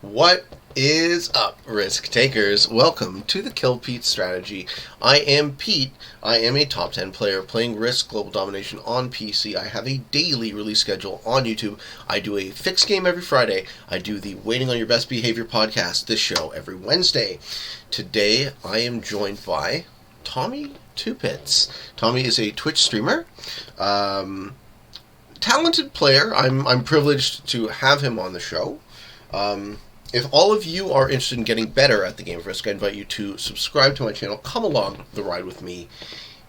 What is up, risk takers? Welcome to the Kill Pete strategy. I am Pete. I am a top 10 player playing Risk Global Domination on PC. I have a daily release schedule on YouTube. I do a fixed game every Friday. I do the Waiting on Your Best Behavior podcast, this show, every Wednesday. Today, I am joined by Tommy Two-Pits. Tommy is a Twitch streamer. Talented player. I'm privileged to have him on the show. If all of you are interested in getting better at the game of Risk, I invite you to subscribe to my channel. Come along the ride with me.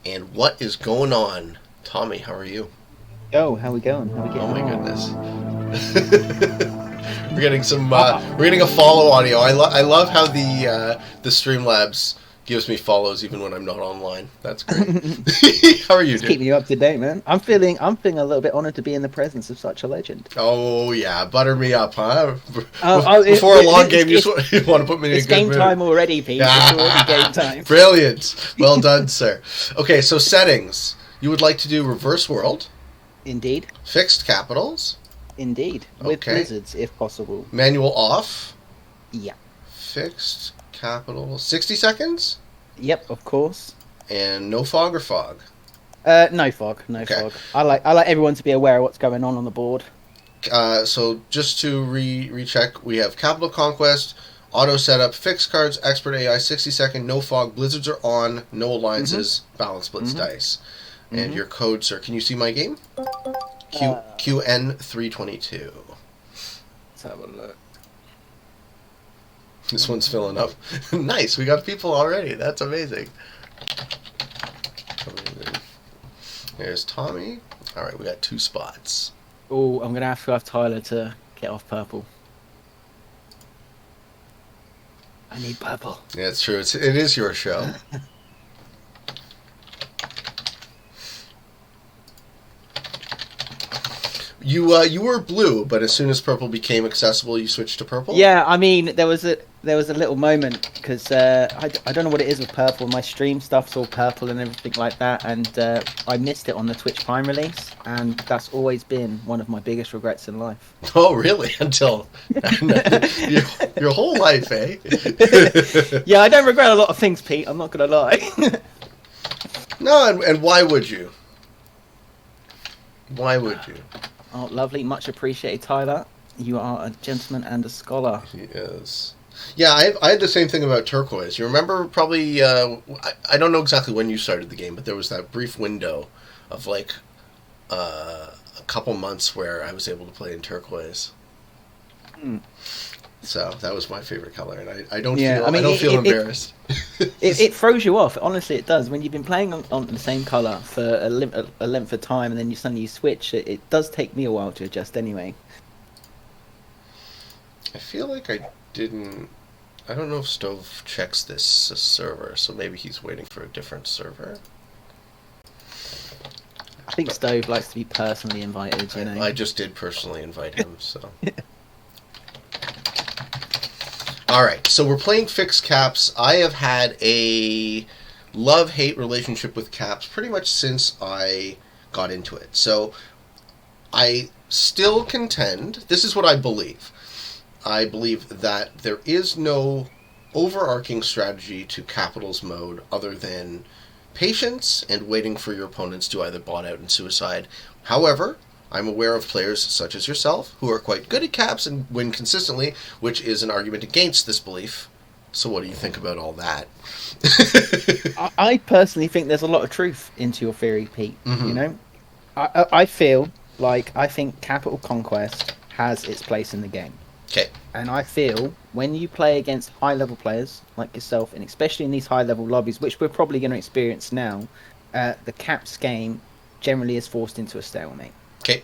And what is going on? Tommy, how are you? Oh, how we going? How we getting? Oh my goodness. We're getting some we're getting a follow audio. I love how the Streamlabs gives me follows even when I'm not online. That's great. How are you, dude? Keeping you up to date, man. I'm feeling a little bit honoured to be in the presence of such a legend. Oh yeah, butter me up, huh? Before a long game, you want to put me in a good mood. It's game time already, Pete. It's already game time. Brilliant. Well done, sir. Okay, so settings. You would like to do reverse world. Indeed. Fixed capitals. Indeed. With blizzards, if possible. Manual off. Yeah. Fixed capital. 60 seconds. Yep, of course. And no fog or fog. No fog. No fog. I like everyone to be aware of what's going on the board. So just to recheck, we have capital conquest, auto setup, fixed cards, expert AI, 60 second, no fog, blizzards are on, no alliances, balance splits dice. And your code, sir. Can you see my game? QN322. Let's have a look. This one's filling up. Nice, we got people already. That's amazing. There's Tommy. Alright, we got 2 spots. Oh, I'm going to have Tyler to get off purple. I need purple. Yeah, it's true. It is your show. You were blue, but as soon as purple became accessible, you switched to purple? Yeah, I mean, there was a little moment, because I don't know what it is with purple. My stream stuff's all purple and everything like that, and I missed it on the Twitch Prime release, and that's always been one of my biggest regrets in life. Oh, really? Until your whole life, eh? Yeah, I don't regret a lot of things, Pete. I'm not going to lie. No, and why would you? Why would you? Oh, lovely. Much appreciated, Tyler. You are a gentleman and a scholar. He is. Yeah, I had the same thing about turquoise. You remember probably, I don't know exactly when you started the game, but there was that brief window of like a couple months where I was able to play in turquoise. So that was my favorite color, and I don't feel embarrassed. It throws you off. Honestly, it does. When you've been playing on the same color for a length of time, and then you suddenly switch, it does take me a while to adjust anyway. I feel like I don't know if Stove checks this server, so maybe he's waiting for a different server. I think Stove likes to be personally invited, you know. I just did personally invite him, so. Alright, so we're playing fixed caps. I have had a love-hate relationship with caps pretty much since I got into it. So I still contend, this is what I believe. I believe that there is no overarching strategy to capitals mode other than patience and waiting for your opponents to either bot out and suicide. However, I'm aware of players such as yourself who are quite good at caps and win consistently, which is an argument against this belief. So what do you think about all that? I personally think there's a lot of truth into your theory, Pete. You know, I think Capital Conquest has its place in the game. Okay. And I feel when you play against high-level players like yourself, and especially in these high-level lobbies, which we're probably going to experience now, the caps game generally is forced into a stalemate. Okay.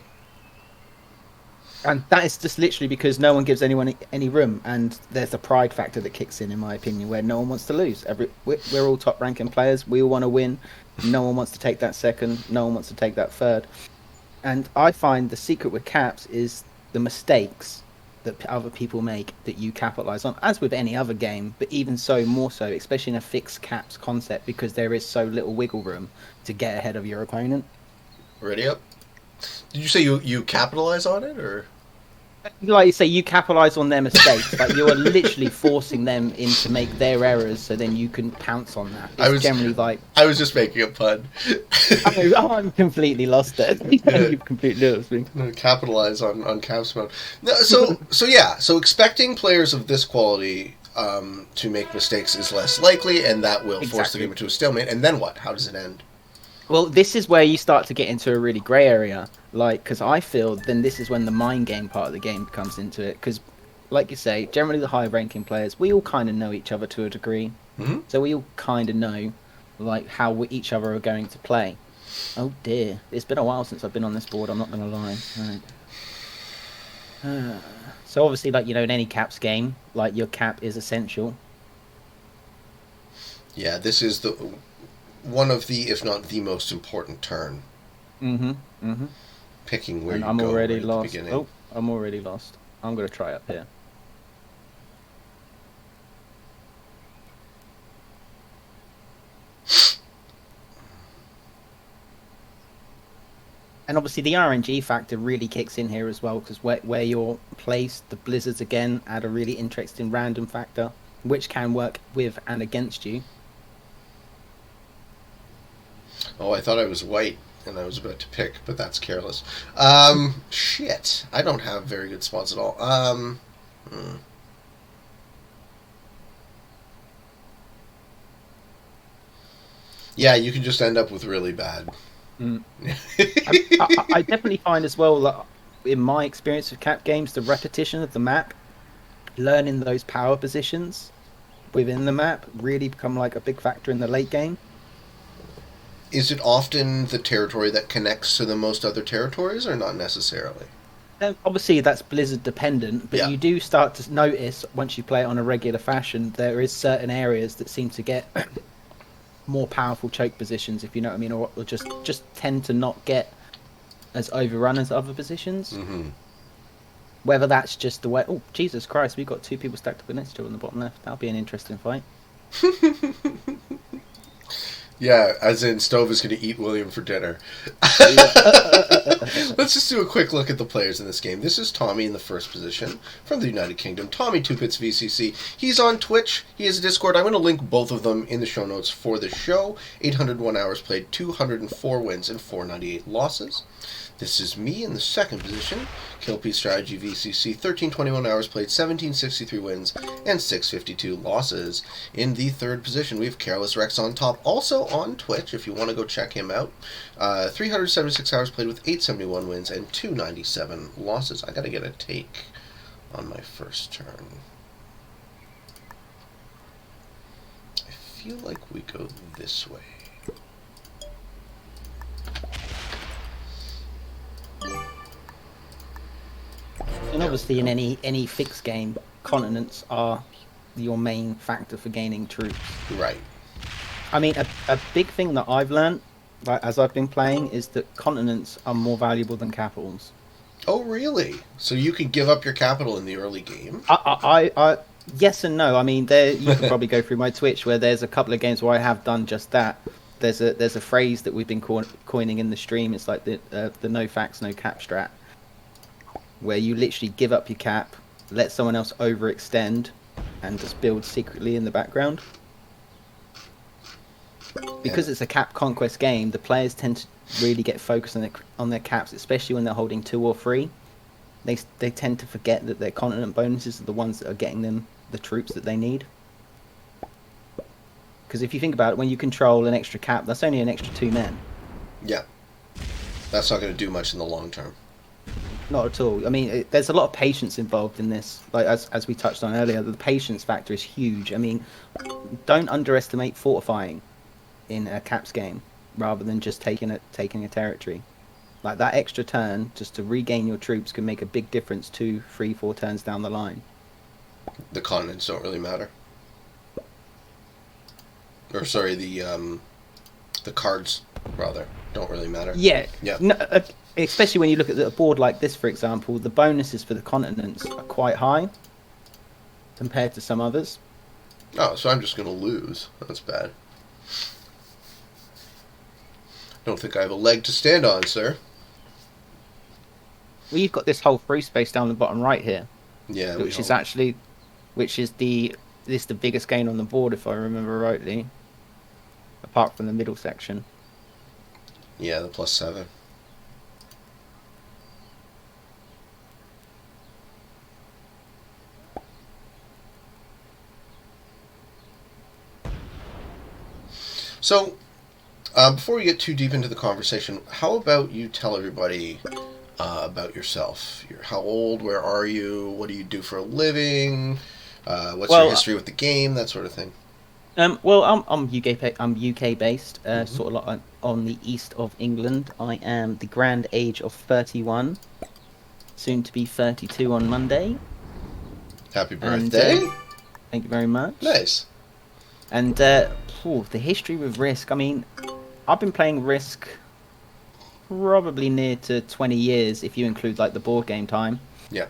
And that is just literally because no one gives anyone any room, and there's a pride factor that kicks in my opinion, where no one wants to lose. We're all top-ranking players. We all want to win. No one wants to take that second. No one wants to take that third. And I find the secret with caps is the mistakes that other people make that you capitalize on, as with any other game, but even so, more so, especially in a fixed caps concept, because there is so little wiggle room to get ahead of your opponent. Ready up? Did you say you capitalize on it, or? like you say, you capitalise on their mistakes. Like you are literally forcing them in to make their errors, so then you can pounce on that. It's generally like I was just making a pun. I'm completely lost there. You've completely lost me. Capitalize on caps mode. No, so expecting players of this quality to make mistakes is less likely, and that will force the game into a stalemate. And then what? How does it end? Well, this is where you start to get into a really grey area. Like, because I feel then this is when the mind game part of the game comes into it. Because, like you say, generally the high-ranking players, we all kind of know each other to a degree. Mm-hmm. So we all kind of know, like, how we each other are going to play. Oh dear, it's been a while since I've been on this board. I'm not going to lie. Right. So obviously, like in any caps game, like your cap is essential. Yeah, this is one of the, if not the most important turn. Mm-hmm. Mm-hmm. Picking where I'm you go already right lost. At the beginning. Oh, I'm already lost. I'm going to try up here. And obviously the RNG factor really kicks in here as well, because where you're placed, the blizzards again add a really interesting random factor, which can work with and against you. Oh, I thought I was white, and I was about to pick, but that's careless. Shit. I don't have very good spots at all. Yeah, you can just end up with really bad. I definitely find as well that in my experience with cap games, the repetition of the map, learning those power positions within the map really become like a big factor in the late game. Is it often the territory that connects to the most other territories, or not necessarily? Obviously, that's Blizzard dependent, but you do start to notice once you play it on a regular fashion, there is certain areas that seem to get more powerful choke positions, if you know what I mean, or just tend to not get as overrun as other positions. Mm-hmm. Whether that's just the way. Oh, Jesus Christ! We've got two people stacked up against each other on the bottom left. That'll be an interesting fight. Yeah, as in Stove is going to eat William for dinner. Let's just do a quick look at the players in this game. This is Tommy in the first position from the United Kingdom. Tommy Two Pits VCC. He's on Twitch. He has a Discord. I'm going to link both of them in the show notes for the show. 801 hours played, 204 wins, and 498 losses. This is me in the second position. Killpiece Strategy VCC, 1321 hours played, 1763 wins, and 652 losses. In the third position, we have Careless Rex on top, also on Twitch, if you want to go check him out. 376 hours played with 871 wins and 297 losses. I gotta get a take on my first turn. I feel like we go this way. And obviously, in any fixed game, continents are your main factor for gaining troops. Right. I mean, a big thing that I've learned, like, as I've been playing, is that continents are more valuable than capitals. Oh, really? So you can give up your capital in the early game? Yes and no. I mean, you could probably go through my Twitch where there's a couple of games where I have done just that. There's a phrase that we've been coining in the stream. It's like the no facts, no cap strat, where you literally give up your cap, let someone else overextend, and just build secretly in the background. Because it's a cap conquest game, the players tend to really get focused on their caps, especially when they're holding 2 or 3. They tend to forget that their continent bonuses are the ones that are getting them the troops that they need. Because if you think about it, when you control an extra cap, that's only an extra 2 men. Yeah. That's not going to do much in the long term. Not at all. I mean, there's a lot of patience involved in this. Like as we touched on earlier, the patience factor is huge. I mean, don't underestimate fortifying in a caps game, rather than just taking a territory. Like that extra turn just to regain your troops can make a big difference 2, 3, 4 turns down the line. The continents don't really matter. Or sorry, the cards rather don't really matter. Yeah. Yeah. No, especially when you look at a board like this, for example, the bonuses for the continents are quite high compared to some others. Oh, so I'm just going to lose. That's bad. Don't think I have a leg to stand on, sir. Well, you've got this whole free space down the bottom right here, Yeah, which is actually, which is the biggest gain on the board, if I remember rightly, apart from the middle section. Yeah, the +7. So, before we get too deep into the conversation, how about you tell everybody about yourself? How old? Where are you? What do you do for a living? What's your history with the game? That sort of thing. Well, I'm UK based, sort of like on the east of England. I am the grand age of 31, soon to be 32 on Monday. Happy birthday! And, thank you very much. Nice. And the history with Risk. I mean, I've been playing Risk probably near to 20 years if you include like the board game time. Yeah.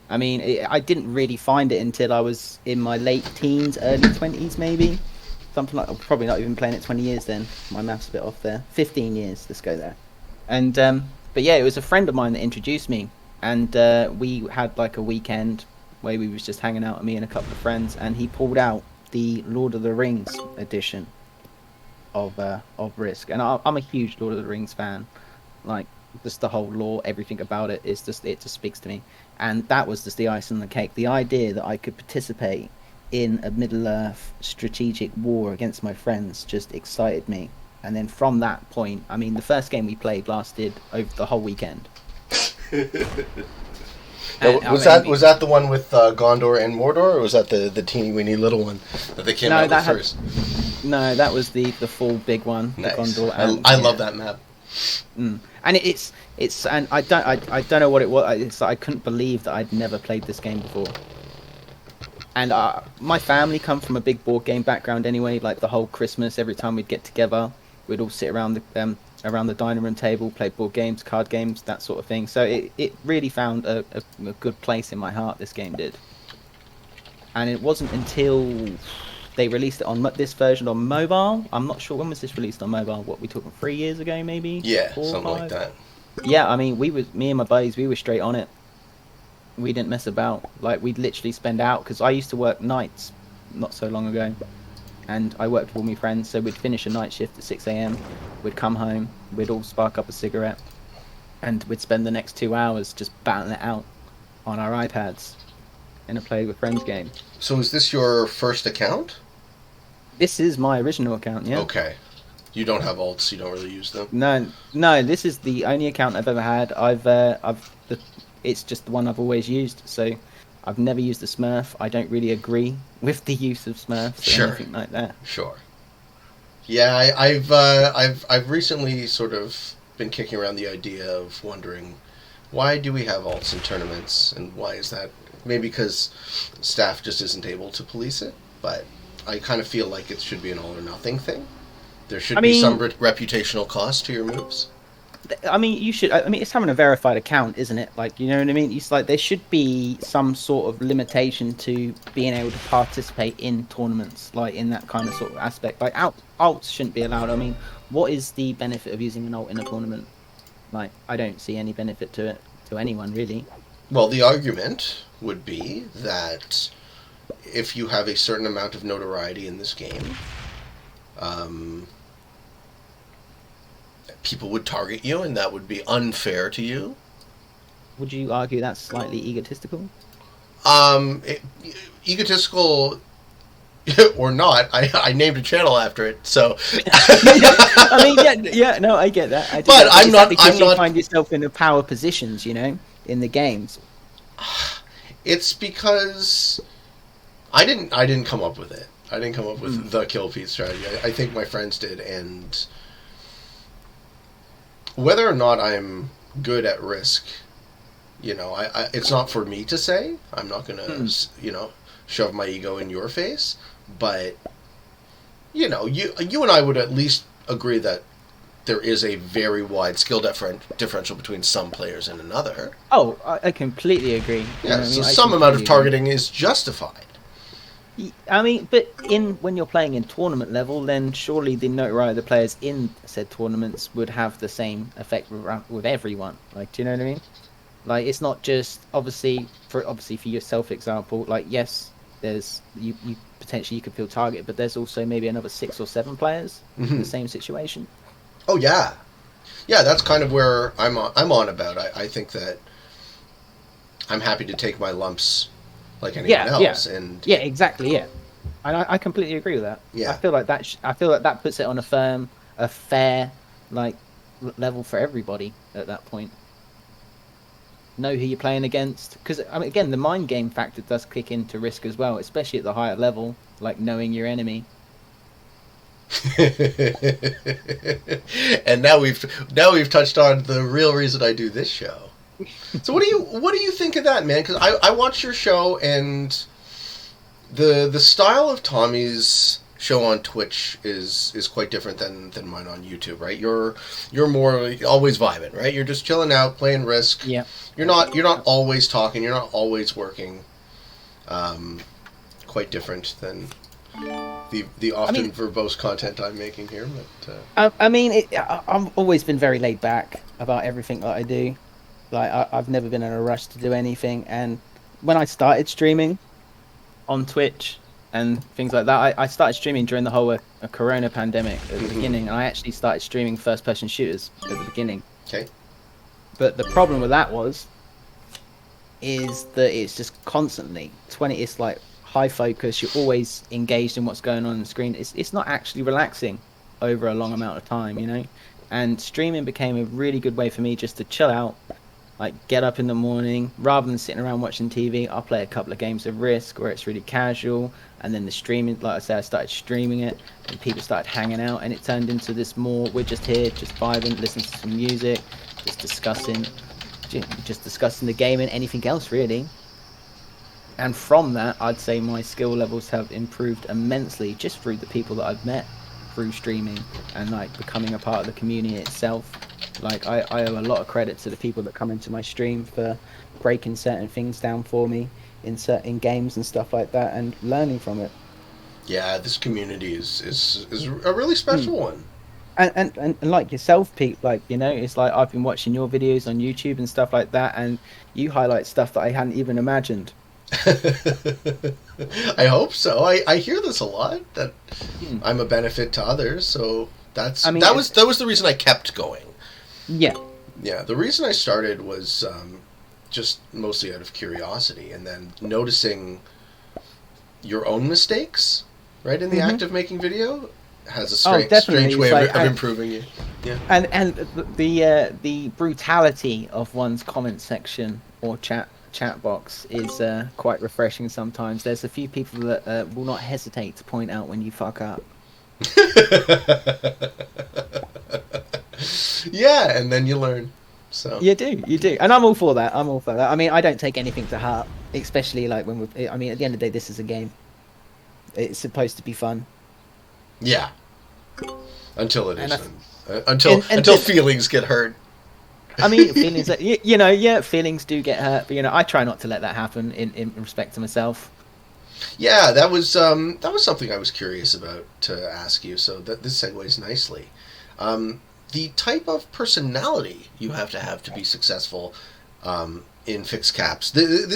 I mean, I didn't really find it until I was in my late teens, early 20s maybe. Something like, I'm probably not even playing it 20 years then. My math's a bit off there. 15 years, let's go there. And, but yeah, it was a friend of mine that introduced me. And we had like a weekend where we was just hanging out, me and a couple of friends, and he pulled out the Lord of the Rings edition of Risk. And I'm a huge Lord of the Rings fan. Like, just the whole lore, everything about it is just, it just speaks to me. And that was just the ice on the cake. The idea that I could participate in a Middle-earth strategic war against my friends just excited me. And then from that point, I mean, the first game we played lasted over the whole weekend. Was that the one with Gondor and Mordor, or was that the teeny weeny little one that they came out with first? No, that was the full big one. Nice. Gondor. I love that map. And it's and I don't know what it was. It's like I couldn't believe that I'd never played this game before. And my family come from a big board game background anyway. Like the whole Christmas, every time we'd get together, we'd all sit around the dining room table, play board games, card games, that sort of thing. So it really found a good place in my heart. This game did. And it wasn't until they released it on this version on mobile. I'm not sure when was this released on mobile. What we talking 3 years ago, maybe? Yeah, something like that. Yeah, I mean, me and my buddies, we were straight on it. We didn't mess about. Like, we'd literally spend out, because I used to work nights not so long ago, and I worked with all my friends, so we'd finish a night shift at 6 a.m, we'd come home, we'd all spark up a cigarette, and we'd spend the next 2 hours just battling it out on our iPads in a play with friends game. So is this your first account? This is my original account, yeah. Okay. You don't have alts, you don't really use them? No, this is the only account I've ever had. It's just the one I've always used, so I've never used the Smurf. I don't really agree with the use of Smurfs or anything like that. Sure. Yeah, I've recently sort of been kicking around the idea of wondering, why do we have alts in tournaments, and why is that? Maybe because staff just isn't able to police it, but I kind of feel like it should be an all or nothing thing. There should be some reputational cost to your moves. I mean, you should. I mean, it's having a verified account, isn't it? Like, you know what I mean? It's like there should be some sort of limitation to being able to participate in tournaments, like in that kind of sort of aspect. Like, alts shouldn't be allowed. I mean, what is the benefit of using an alt in a tournament? Like, I don't see any benefit to it, to anyone, really. Well, the argument would be that if you have a certain amount of notoriety in this game, people would target you, and that would be unfair to you. Would you argue that's slightly egotistical? Egotistical or not, I named a channel after it, so. I mean, yeah, no, I get that. But I'm not. You find yourself in the power positions, you know, in the games. It's because I didn't come up with it. I didn't come up with the kill Pete strategy. I think my friends did, and whether or not I'm good at Risk, you know, it's not for me to say. I'm not gonna, you know, shove my ego in your face. But you know, you and I would at least agree that there is a very wide skill differential between some players and another. Oh, I completely agree. Yeah, you know, so some amount of targeting is justified. I mean, but when you're playing in tournament level, then surely the notoriety of the players in said tournaments would have the same effect with everyone. Like, do you know what I mean? Like, it's not just obviously for yourself example. Like, yes, there's you potentially you could feel targeted, but there's also maybe another 6 or 7 players in the same situation. Oh yeah, yeah. That's kind of where I'm on about. I think that I'm happy to take my lumps like anyone Yeah, else, and yeah, exactly, yeah. And I completely agree with that. I yeah. feel like I feel like that puts it on a fair, like, level for everybody at that point. Know who you're playing against, because I mean, again, the mind game factor does kick into Risk as well, especially at the higher level, like knowing your enemy. And now we've touched on the real reason I do this show. So what do you think of that, man? Because I watched your show, and the style of Tommy's show on Twitch is quite different than mine on YouTube, right? You're more always vibing, right? You're just chilling out, playing Risk. Yeah. You're not always talking. You're not always working. Quite different than the often verbose content I'm making here. But I mean, I've always been very laid back about everything that I do. Like, I've never been in a rush to do anything. And when I started streaming on Twitch and things like that, I started streaming during the whole Corona pandemic at the beginning. And I actually started streaming first-person shooters at the beginning. okay. But the problem with that is that it's just constantly it's like high focus. You're always engaged in what's going on the screen. It's not actually relaxing over a long amount of time, you know. And streaming became a really good way for me just to chill out, like get up in the morning rather than sitting around watching TV. I'll play a couple of games of Risk where it's really casual, and then the streaming, like I said, I started streaming it, and people started hanging out, and it turned into this more we're just here, just vibing, listening to some music, just discussing the game and anything else really. And from that, I'd say my skill levels have improved immensely just through the people that I've met through streaming and like becoming a part of the community itself. Like, I owe a lot of credit to the people that come into my stream for breaking certain things down for me in certain games and stuff like that, and learning from it. Yeah, this community is a really special one. And like yourself, Pete, like, you know, it's like I've been watching your videos on YouTube and stuff like that, and you highlight stuff that I hadn't even imagined. I hope so. I hear this a lot, that I'm a benefit to others, so that was the reason I kept going. Yeah. Yeah, the reason I started was just mostly out of curiosity, and then noticing your own mistakes, right, in the act of making video has a strange way of improving you. Yeah. And the brutality of one's comment section or chat box is quite refreshing sometimes. There's a few people that will not hesitate to point out when you fuck up. Yeah, and then you learn. So you do, and I'm all for that. I mean, I don't take anything to heart, especially like when I mean, at the end of the day, this is a game. It's supposed to be fun. Yeah. Until it isn't. Until feelings get hurt. I mean, feelings, feelings do get hurt, but I try not to let that happen in respect to myself. Yeah, that was something I was curious about to ask you. So this segues nicely. The type of personality you have to be successful in fixed caps.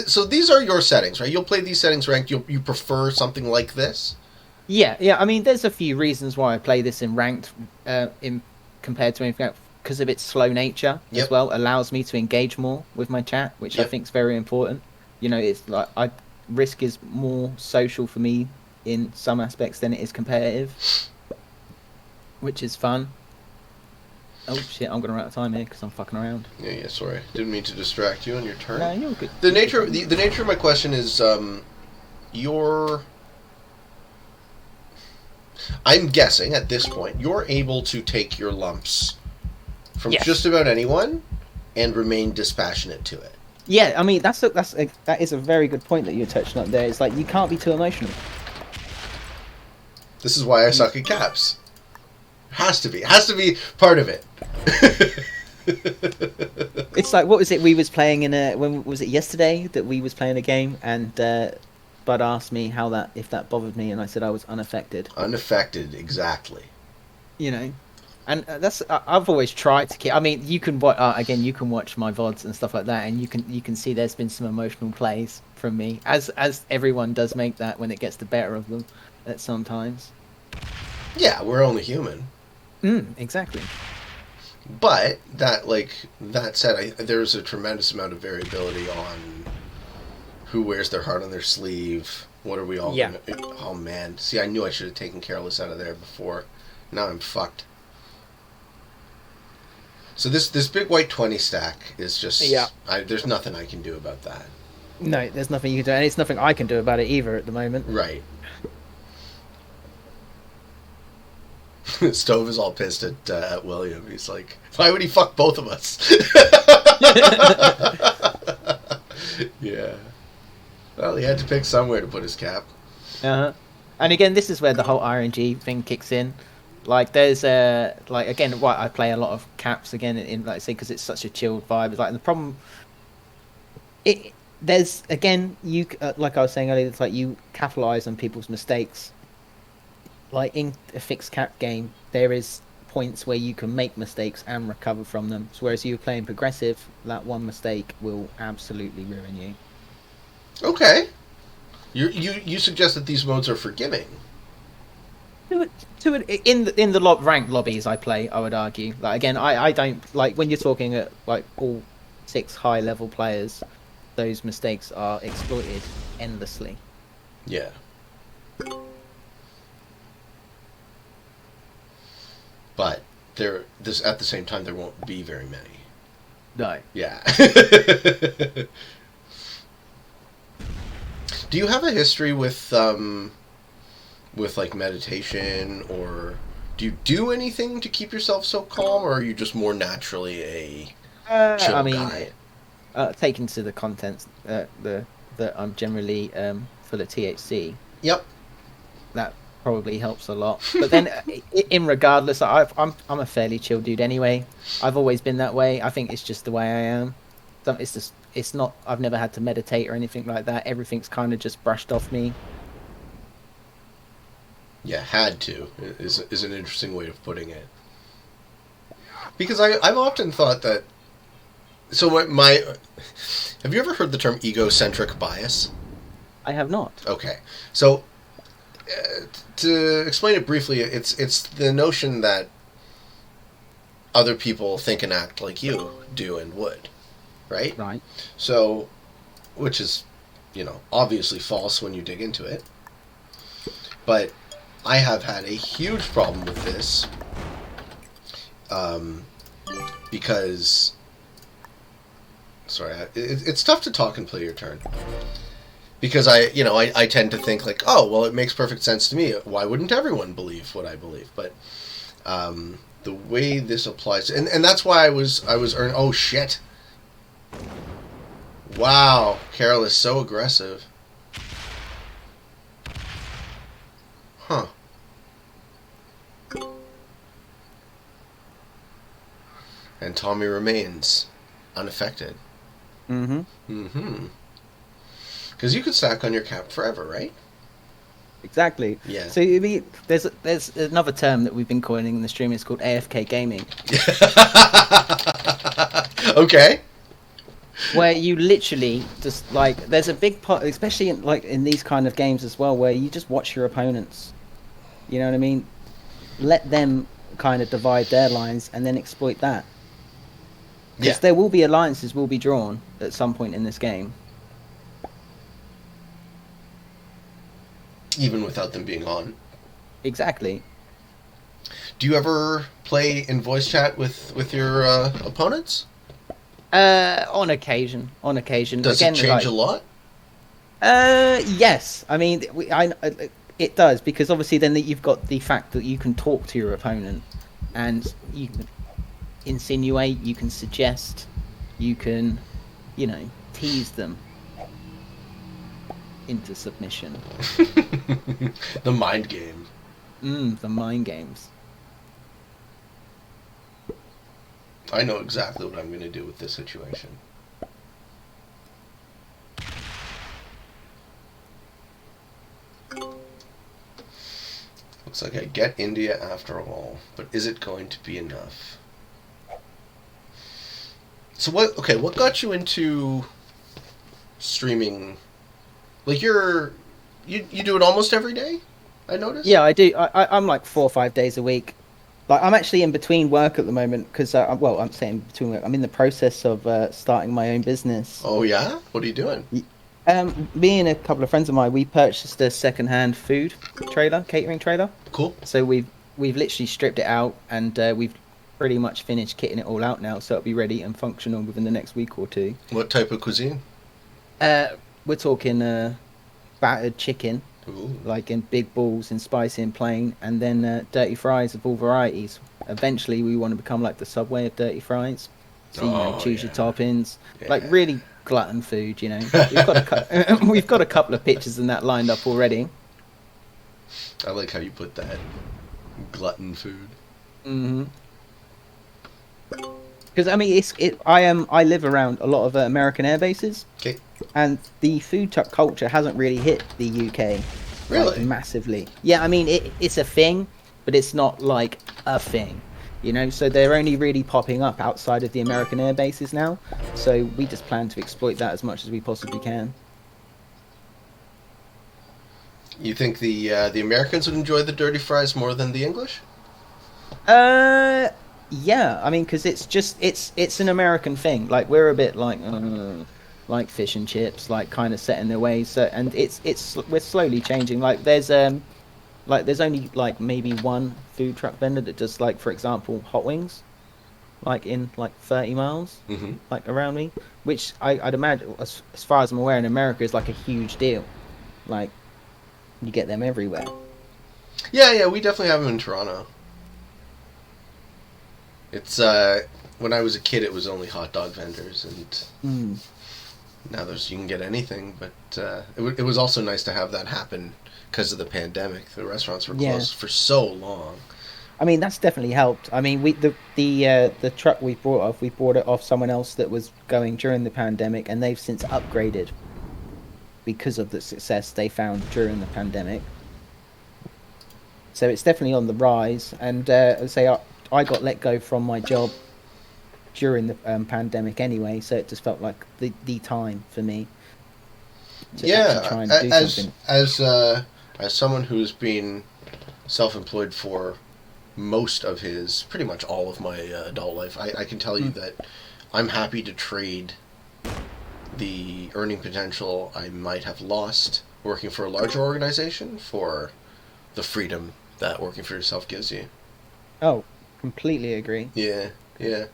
So these are your settings, right? You'll play these settings ranked. You prefer something like this? Yeah. I mean, there's a few reasons why I play this in ranked, in compared to anything else, because of its slow nature as well. Allows me to engage more with my chat, which I think is very important. It's like Risk is more social for me in some aspects than it is competitive, which is fun. Oh shit! I'm gonna run out of time here because I'm fucking around. Yeah. Sorry, didn't mean to distract you on your turn. No, you're good. The nature of my question is, I'm guessing at this point you're able to take your lumps from just about anyone and remain dispassionate to it. Yeah, I mean that is a very good point that you're touching on there. It's like you can't be too emotional. This is why I suck at caps. Has to be part of it. It's like, what was it we was playing when was it yesterday that we was playing a game, and Bud asked me if that bothered me, and I said I was unaffected. Unaffected, exactly. And I've always tried to keep. I mean, you can watch again. You can watch my vods and stuff like that, and you can see there's been some emotional plays from me, as everyone does make that when it gets the better of them, at sometimes. Yeah, we're only human. Exactly. But that said, there's a tremendous amount of variability on who wears their heart on their sleeve. What are we all? Yeah. Oh man, see, I knew I should have taken Careless out of there before. Now I'm fucked. So this big white 20 stack is just... Yeah. There's nothing I can do about that. No, there's nothing you can do, and it's nothing I can do about it either at the moment. Right. Stove is all pissed at William. He's like, why would he fuck both of us? Yeah. Well, he had to pick somewhere to put his cap. Uh-huh. And again, this is where the whole RNG thing kicks in. Like, there's again, I play a lot of caps again in like I say, because it's such a chilled vibe. It's like the problem. There's again, you like I was saying earlier, it's like you capitalize on people's mistakes. Like in a fixed cap game, there is points where you can make mistakes and recover from them. So whereas you're playing progressive, that one mistake will absolutely ruin you. Okay. You suggest that these modes are forgiving. In the ranked lobbies I play, I would argue. Like again, I don't like when you're talking at like all 6 high level players, those mistakes are exploited endlessly. Yeah. But at the same time there won't be very many. No. Yeah. Do you have a history with like meditation, or do you do anything to keep yourself so calm, or are you just more naturally a chill guy? Taken to the contents that I'm generally full of THC. Yep. That probably helps a lot. But then, in regardless, I'm a fairly chill dude anyway. I've always been that way. I think it's just the way I am. It's not. I've never had to meditate or anything like that. Everything's kind of just brushed off me. Yeah, had to is an interesting way of putting it. Because I've often thought that. So have you ever heard the term egocentric bias? I have not. Okay, so to explain it briefly, it's the notion that other people think and act like you do and would, right? Right. So, which is, obviously false when you dig into it. But I have had a huge problem with this, because... Sorry, it's tough to talk and play your turn. Because I tend to think like, oh, well, it makes perfect sense to me. Why wouldn't everyone believe what I believe? But the way this applies, and that's why I was earning. Oh shit! Wow, Carol is so aggressive. Huh. And Tommy remains unaffected. Mm-hmm. Mm-hmm. Because you could stack on your cap forever, right? Exactly. Yeah. So there's another term that we've been coining in the stream. It's called AFK gaming. Okay. Where you literally just like there's a big part, especially in these kind of games as well, where you just watch your opponents. You know what I mean? Let them kind of divide their lines and then exploit that. Because there will be alliances will be drawn at some point in this game. Even without them being on. Exactly. Do you ever play in voice chat with your opponents? On occasion. Does it change a lot? Yes. I mean, it does, because obviously then you've got the fact that you can talk to your opponent, and you can insinuate, you can suggest, you can, tease them into submission. The mind game. The mind games. I know exactly what I'm going to do with this situation. Looks like I get India after all, but is it going to be enough? So what got you into streaming? Like you do it almost every day, I noticed? Yeah, I do. I'm like 4 or 5 days a week. Like I'm actually in between work at the moment because I'm saying between work. I'm in the process of starting my own business. Oh yeah? What are you doing? Me and a couple of friends of mine, we purchased a second-hand food trailer, catering trailer. Cool. So we've literally stripped it out and we've pretty much finished kitting it all out now, so it'll be ready and functional within the next week or two. What type of cuisine? We're talking battered chicken. Ooh. Like in big balls and spicy and plain, and then dirty fries of all varieties. Eventually, we want to become like the Subway of dirty fries. So choose your toppings, like really glutton food. We've got a couple of pictures in that lined up already. I like how you put that, glutton food. Mm-hmm. Because I mean, I live around a lot of American air bases. Okay. And the food truck culture hasn't really hit the UK. Really? Like, massively. Yeah, I mean, it's a thing, but it's not like a thing. So they're only really popping up outside of the American air bases now. So we just plan to exploit that as much as we possibly can. You think the Americans would enjoy the dirty fries more than the English? Yeah, I mean, because it's an American thing. Like we're a bit like fish and chips, like kind of set in their ways. So, and we're slowly changing. Like there's only like maybe one food truck vendor that does, like, for example, hot wings, like in like 30 miles, like around me, which I'd imagine, as far as I'm aware, in America is like a huge deal. Like you get them everywhere. Yeah, we definitely have them in Toronto. It's when I was a kid, it was only hot dog vendors, and now you can get anything. But it was also nice to have that happen because of the pandemic. The restaurants were closed for so long. I mean, that's definitely helped. I mean, the truck we brought it off someone else that was going during the pandemic, and they've since upgraded because of the success they found during the pandemic. So it's definitely on the rise. And I got let go from my job during the pandemic anyway, so it just felt like the time for me to actually try and do something. As someone who's been self-employed for pretty much all of my adult life, I can tell you that I'm happy to trade the earning potential I might have lost working for a larger organization for the freedom that working for yourself gives you. Oh, completely agree. Yeah.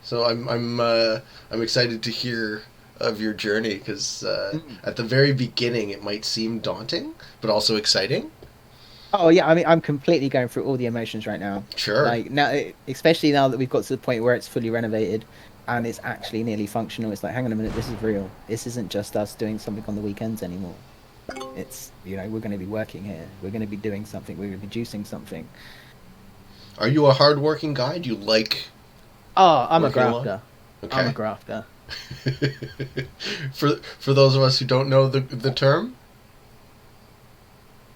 So I'm excited to hear of your journey because at the very beginning it might seem daunting, but also exciting. Oh yeah, I mean, I'm completely going through all the emotions right now. Sure. Like now, especially now that we've got to the point where it's fully renovated and it's actually nearly functional. It's like, hang on a minute, this is real. This isn't just us doing something on the weekends anymore. It's we're going to be working here. We're going to be doing something. We're going to be producing something. Are you a hard-working guy? Do you like? Oh, I'm a grafter. Okay. I'm a grafter. For those of us who don't know the term,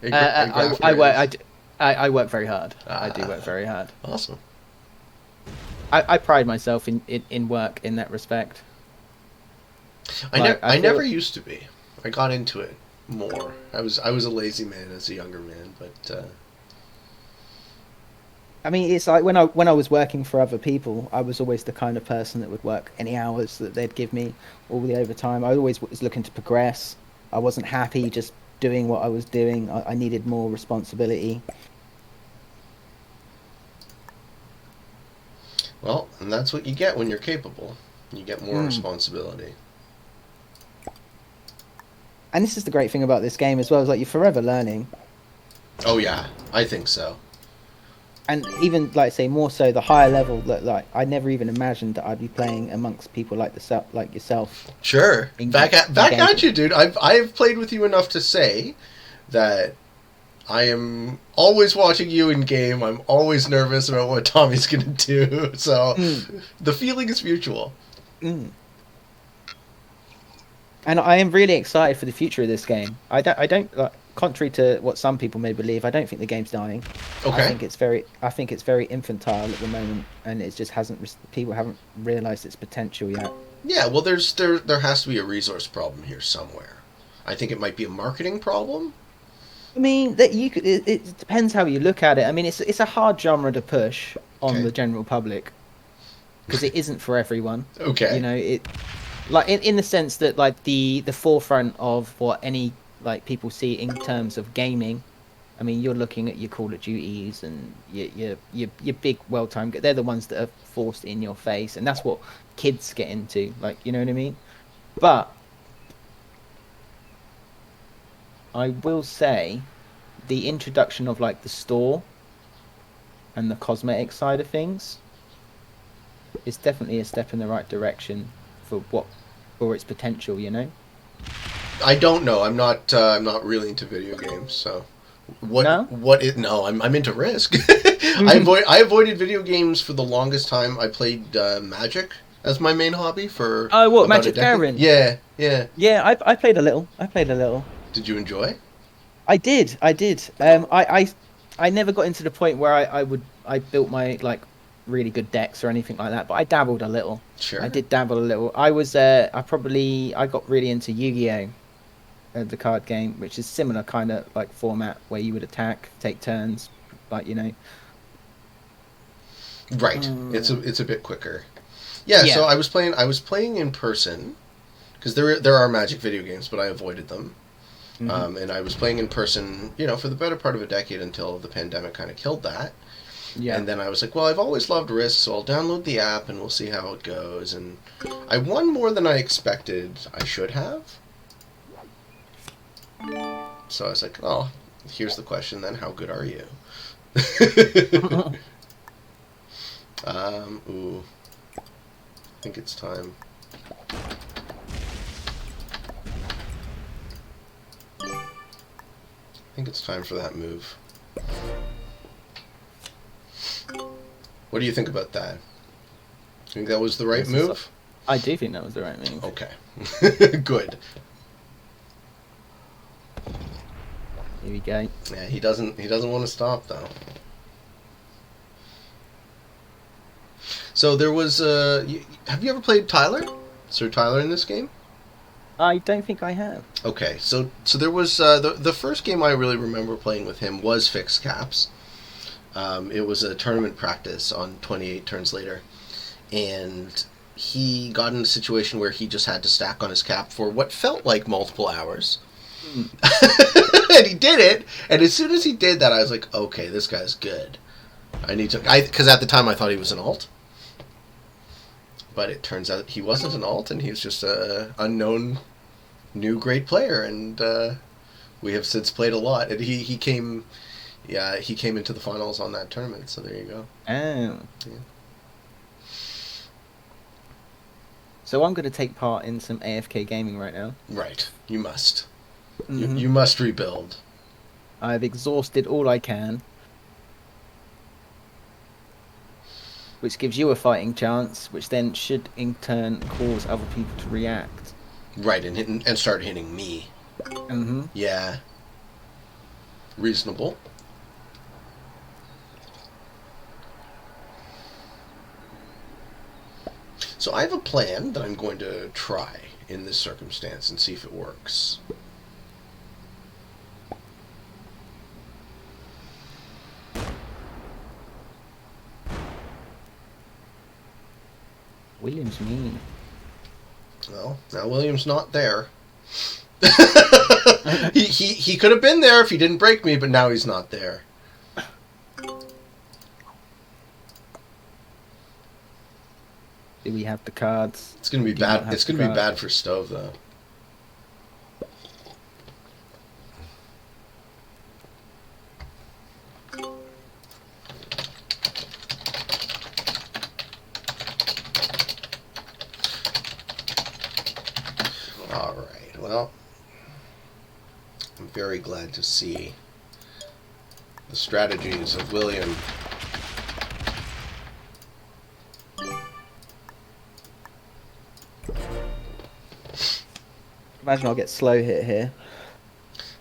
I work very hard. I do work very hard. Awesome. I pride myself in work in that respect. I never used to be. I got into it more. I was a lazy man as a younger man, but. I mean, it's like when I was working for other people, I was always the kind of person that would work any hours that they'd give me, all the overtime. I always was looking to progress. I wasn't happy just doing what I was doing. I needed more responsibility. Well, and that's what you get when you're capable. You get more responsibility. And this is the great thing about this game as well, is like you're forever learning. Oh yeah, I think so. And even, like, say, more so the higher level, that, like, I never even imagined that I'd be playing amongst people like yourself. Sure. Back at you, dude. I've played with you enough to say that I am always watching you in game. I'm always nervous about what Tommy's going to do. So the feeling is mutual. And I am really excited for the future of this game. I don't like, contrary to what some people may believe, I don't think the game's dying. Okay. I think it's very infantile at the moment, and it just people haven't realised its potential yet. Yeah, well, there has to be a resource problem here somewhere. I think it might be a marketing problem. I mean, that you could. It depends how you look at it. I mean, it's a hard genre to push on Okay. the general public because it isn't for everyone. Okay. You know, it like in the sense that like the forefront of what any like people see in terms of gaming. I mean, you're looking at your Call of Duties and your big well-timed. They're the ones that are forced in your face, and that's what kids get into. Like, you know what I mean? But I will say, the introduction of like the store and the cosmetic side of things is definitely a step in the right direction for its potential. You know? I don't know. I'm not. I'm not really into video games. So, No? what is? No, I'm into Risk. I avoided video games for the longest time. I played Magic as my main hobby for Oh, what, about a Magic decade. Gathering? Yeah, yeah. Yeah, I played a little. I played a little. Did you enjoy? I did. I did. I never got into the point where I built my like really good decks or anything like that, but I dabbled a little. Sure. I did dabble a little. I got really into Yu-Gi-Oh, the card game, which is similar kind of like format where you would attack, take turns, like, you know. Right. It's a bit quicker. Yeah. Yeah. So I was playing in person because there are Magic video games, but I avoided them. And I was playing in person, for the better part of a decade until the pandemic kind of killed that. Yeah. And then I was like, well, I've always loved Risk, so I'll download the app and we'll see how it goes. And I won more than I expected I should have. So I was like, oh, here's the question then, how good are you? Ooh. I think it's time. I think it's time for that move. What do you think about that? Think that was the right move? I do think that was the right move. Okay. Good. Here we go. Yeah, he doesn't want to stop though. So there was have you ever played Tyler? Sir Tyler in this game? I don't think I have. Okay, so there was the first game I really remember playing with him was Fixed Caps. It was a tournament practice on 28 turns later, and he got in a situation where he just had to stack on his cap for what felt like multiple hours. And he did it, and as soon as he did that, I was like, okay, this guy's good. Because at the time I thought he was an alt. But it turns out he wasn't an alt, and he was just a unknown new great player, and we have since played a lot. And he came into the finals on that tournament, so there you go. Oh. Yeah. So I'm going to take part in some AFK gaming right now. Right, you must. Mm-hmm. You must rebuild. I've exhausted all I can, which gives you a fighting chance, which then should in turn cause other people to react. Right, and start hitting me. Mm-hmm. Yeah. Reasonable. So I have a plan that I'm going to try in this circumstance and see if it works. William's mean. Well, now William's not there. he could have been there if he didn't break me, but now he's not there. Do we have the cards? It's gonna be bad. It's gonna be bad for Stove though. All right. Well, I'm very glad to see the strategies of William. Imagine I'll get slow hit here.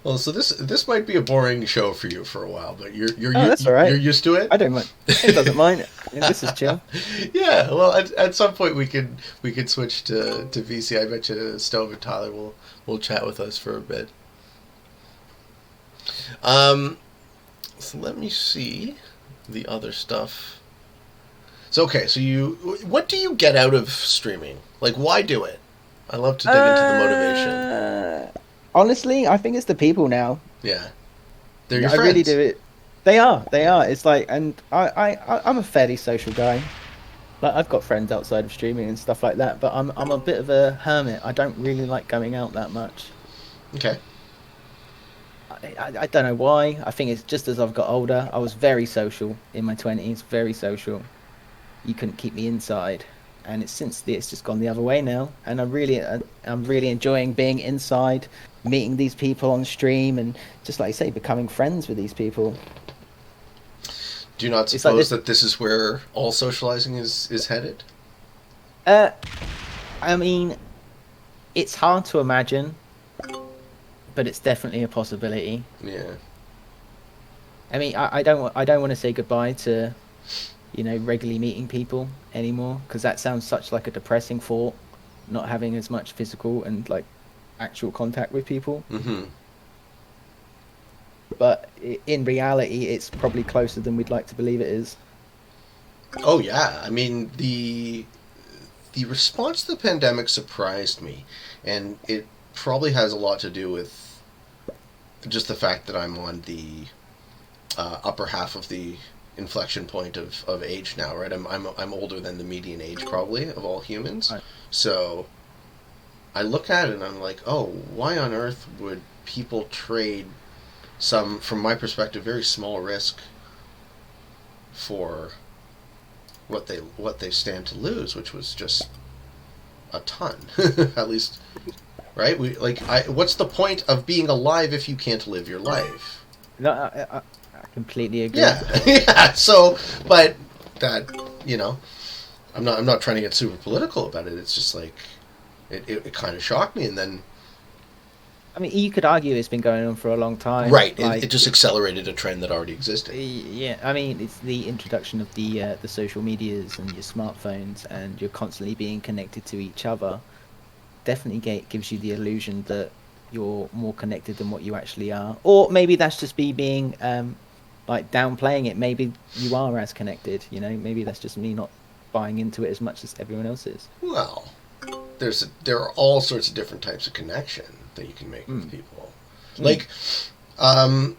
Well, so this might be a boring show for you for a while, but that's all right. You're used to it. I don't mind. It doesn't mind. This is chill. Yeah. Well, at some point we could switch to VC. I bet you Stove and Tyler will chat with us for a bit. So let me see the other stuff. So okay, so what do you get out of streaming? Like, why do it? I love to dig into the motivation. Honestly, I think it's the people now. Yeah, they're your friends. I really do it. They are. It's like, and I'm a fairly social guy. Like, I've got friends outside of streaming and stuff like that, but I'm a bit of a hermit. I don't really like going out that much. Okay. I don't know why. I think it's just as I've got older. I was very social in my 20s, very social. You couldn't keep me inside. And it's just gone the other way now. And I'm really enjoying being inside, meeting these people on stream, and just like you say, becoming friends with these people. Do you not suppose that this is where all socializing is headed? I mean, it's hard to imagine, but it's definitely a possibility. Yeah. I mean, I don't want to say goodbye to, regularly meeting people anymore, because that sounds such like a depressing thought, not having as much physical and like actual contact with people. Mm-hmm. But in reality, it's probably closer than we'd like to believe it is. Oh yeah, I mean the response to the pandemic surprised me, and it probably has a lot to do with just the fact that I'm on the upper half of the inflection point of age now, right? I'm older than the median age probably of all humans. Right. So I look at it and I'm like, oh, why on earth would people trade some, from my perspective, very small risk for what they stand to lose, which was just a ton, at least, right? What's the point of being alive if you can't live your life? No, I completely agree. Yeah, yeah. So, but that, I'm not trying to get super political about it. It's just like it kind of shocked me, and then. I mean, you could argue it's been going on for a long time. Right, it just accelerated a trend that already existed. Yeah, I mean, it's the introduction of the social medias and your smartphones, and you're constantly being connected to each other. Definitely gives you the illusion that you're more connected than what you actually are. Or maybe that's just me being, downplaying it. Maybe you are as connected, Maybe that's just me not buying into it as much as everyone else is. Well, there are all sorts of different types of connection that you can make with people. Like, man,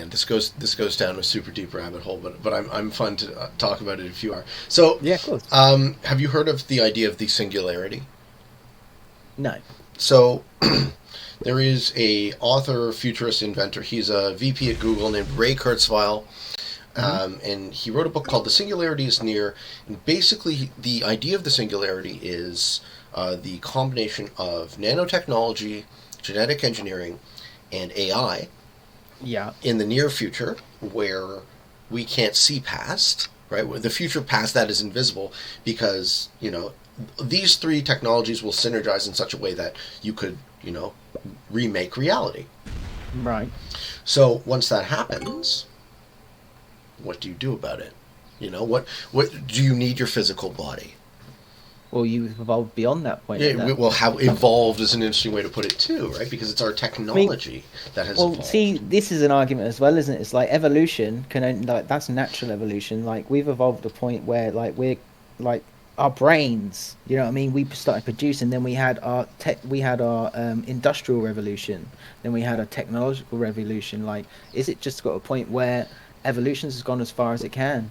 this goes down a super deep rabbit hole, but I'm fun to talk about it if you are. So, yeah, of course. Have you heard of the idea of the singularity? No. So, there is a author, futurist, inventor. He's a VP at Google named Ray Kurzweil. And he wrote a book called The Singularity is Near. And basically, the idea of the singularity is the combination of nanotechnology, genetic engineering, and AI. Yeah. In the near future, where we can't see past, right? The future past that is invisible, because these three technologies will synergize in such a way that you could remake reality. Right. So once that happens, what do you do about it? What do you need your physical body? Well, you've evolved beyond that point. Yeah, well, how evolved is an interesting way to put it too, right? Because it's our technology that has evolved. Well, see, this is an argument as well, isn't it? It's like evolution that's natural evolution. Like, we've evolved to a point where we're our brains, you know what I mean? We started producing, then we had our industrial revolution, then we had a technological revolution. Like, is it just got a point where evolution has gone as far as it can?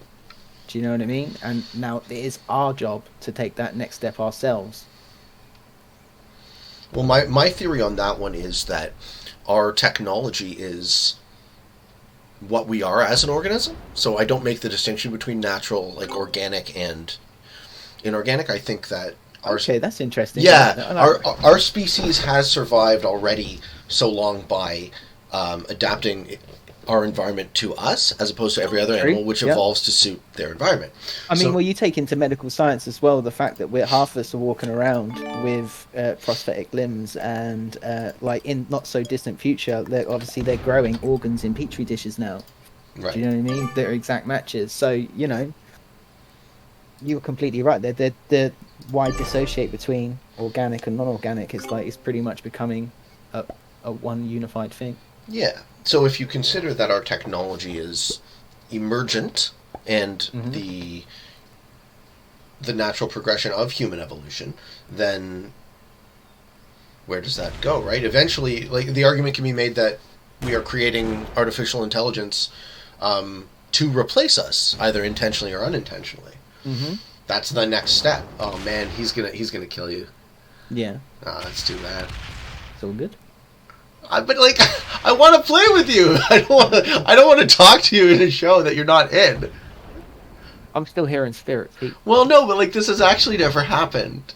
Do you know what I mean? And now it is our job to take that next step ourselves. Well, my theory on that one is that our technology is what we are as an organism. So I don't make the distinction between natural, like organic, and inorganic. I think that okay, that's interesting. Yeah, our species has survived already so long by adapting our environment to us, as opposed to every other True. animal, which Yeah. evolves to suit their environment. I mean, So, well, you take into medical science as well the fact that half of us are walking around with prosthetic limbs, and like in not so distant future, they're growing organs in petri dishes now. Do right. you know what I mean? They're exact matches. So you know, you're completely right. They're why dissociate between organic and non-organic. It's pretty much becoming a one unified thing. Yeah. So if you consider that our technology is emergent and Hmm. the natural progression of human evolution, then where does that go, right? Eventually, like the argument can be made that we are creating artificial intelligence to replace us, either intentionally or unintentionally. Hmm. That's the next step. Oh man, he's gonna kill you. Yeah, Ah, that's too bad. it's all good. But like, I want to play with you. I don't want to talk to you in a show that you're not in. I'm still hearing spirits. Well, no, but like this has actually never happened.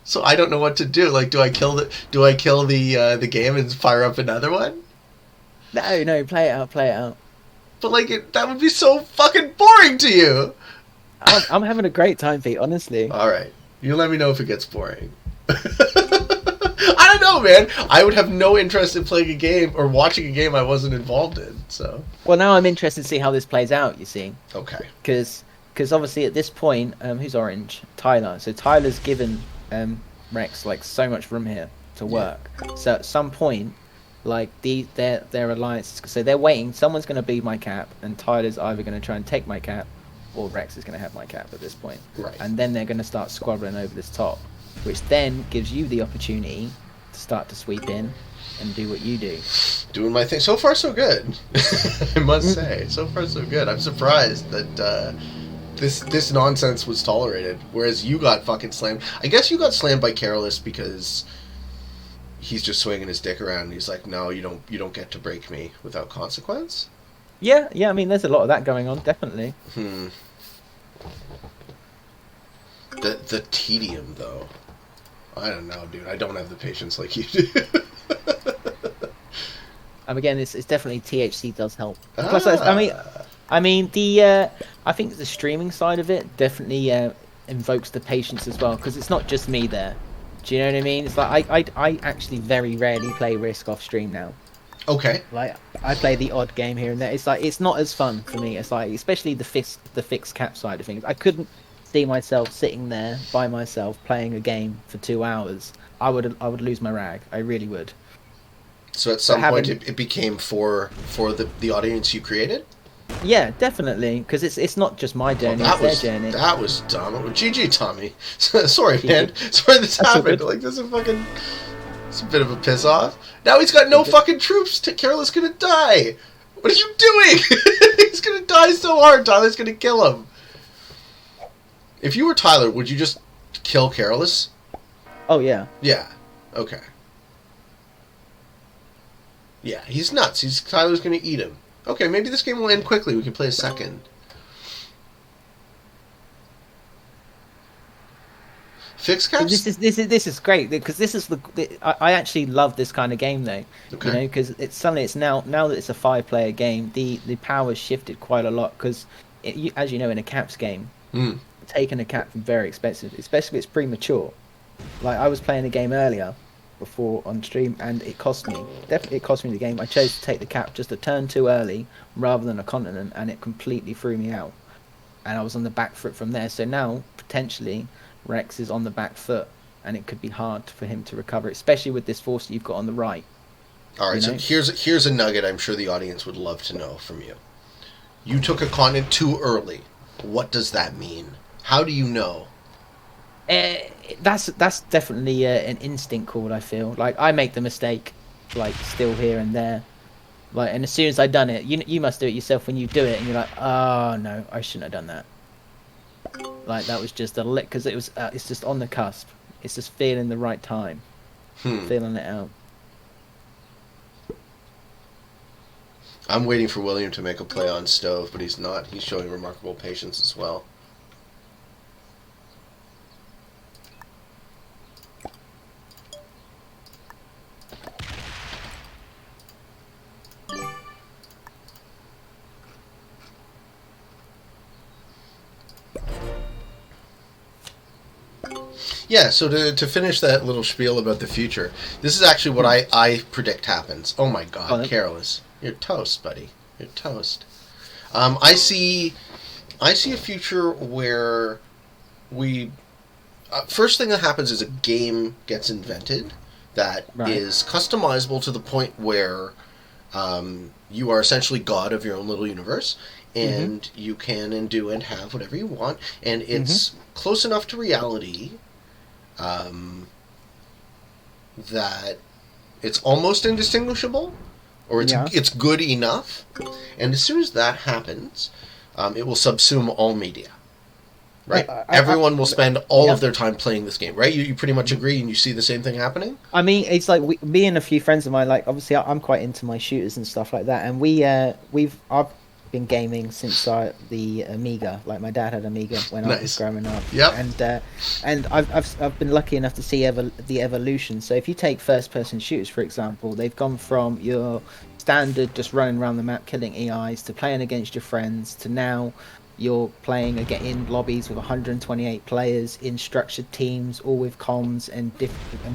So I don't know what to do. Like, do I kill the game and fire up another one? No, no, play it out, play it out. But like, that would be so fucking boring to you. I'm having a great time, Pete. Honestly. All right, you let me know if it gets boring. I don't know, man. I would have no interest in playing a game or watching a game I wasn't involved in. So Well, now I'm interested to see how this plays out. You see, okay, because obviously at this point, who's orange? Tyler. So Tyler's given Rex like so much room here to work. So at some point, like their alliance. So they're waiting. Someone's going to be my cap, and Tyler's either going to try and take my cap, or Rex is going to have my cap at this point. right. And then they're going to start squabbling over this top, which then gives you the opportunity to start to sweep in and do what you do. Doing my thing. So far, so good. I must say, so far, so good. I'm surprised that this nonsense was tolerated, whereas you got fucking slammed. I guess you got slammed by Careless because he's just swinging his dick around. And he's like, "No, you don't get to break me without consequence." Yeah, yeah. I mean, there's a lot of that going on, definitely. The tedium, though. I don't know, dude. I don't have the patience like you do. Again, it's definitely THC does help. Plus, I mean I think the streaming side of it definitely invokes the patience as well, because it's not just me there. Do you know what I mean? It's like I actually very rarely play Risk off stream now. Okay. Like I play the odd game here and there. It's like it's not as fun for me. It's like, especially the fixed cap side of things. I couldn't see myself sitting there by myself playing a game for 2 hours. I would lose my rag. I really would. So at some point, it became for the audience you created. Yeah, definitely, because it's not just my journey; it's their journey. That was dumb. GG, Tommy. Sorry, man. Sorry this happened. Like, this is fucking. It's a bit of a piss off. Now he's got no fucking troops. Carol's gonna die. What are you doing? He's gonna die so hard. Tyler's gonna kill him. If you were Tyler, would you just kill Careless? Oh yeah. Yeah. Okay. Yeah, he's nuts. Tyler's gonna eat him. Okay, maybe this game will end quickly. We can play a second. Fix caps? This is great, because this is I actually love this kind of game though. Okay. You know, because it's now that it's a 5-player game, the power's shifted quite a lot, because as you know, in a caps game, taking a cap is very expensive, especially if it's premature. Like I was playing a game earlier before on stream, and it cost me the game. I chose to take the cap just a turn too early rather than a continent, and it completely threw me out, and I was on the back foot from there. So now potentially Rex is on the back foot, and it could be hard for him to recover, especially with this force you've got on the right. All right, so here's a nugget I'm sure the audience would love to know from you. You took a continent too early. What does that mean? How do you know? That's definitely an instinct call. I feel like I make the mistake, like still here and there, like, and as soon as I done it, you must do it yourself when you do it, and you're like, oh no, I shouldn't have done that. Like that was just a lick, because it was it's just on the cusp. It's just feeling the right time, feeling it out. I'm waiting for William to make a play on Stove, but he's not. He's showing remarkable patience as well. Yeah, so to finish that little spiel about the future, this is actually what I predict happens. Oh my God, Careless, you're toast, buddy. You're toast. I see a future where we first thing that happens is a game gets invented that is customizable to the point where you are essentially God of your own little universe, and you can and do and have whatever you want, and it's close enough to reality that it's almost indistinguishable, or it's good enough. And as soon as that happens, it will subsume all media. Right, everyone will spend all of their time playing this game. Right, you pretty much agree, and you see the same thing happening. I mean, it's like me and a few friends of mine. Like, obviously, I'm quite into my shooters and stuff like that, and I've been gaming since the Amiga. Like, my dad had Amiga when I was growing up. Yep. And I've been lucky enough to see the evolution. So if you take first person shooters, for example, they've gone from your standard just running around the map killing EIs to playing against your friends to now you're playing in lobbies with 128 players in structured teams, all with comms and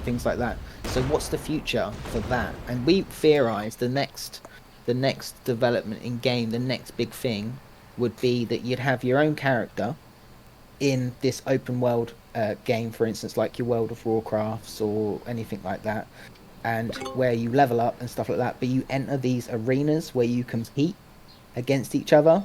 things like that. So what's the future for that? And we theorize the next development in game, the next big thing would be that you'd have your own character in this open world game, for instance, like your World of Warcrafts or anything like that, and where you level up and stuff like that, but you enter these arenas where you compete against each other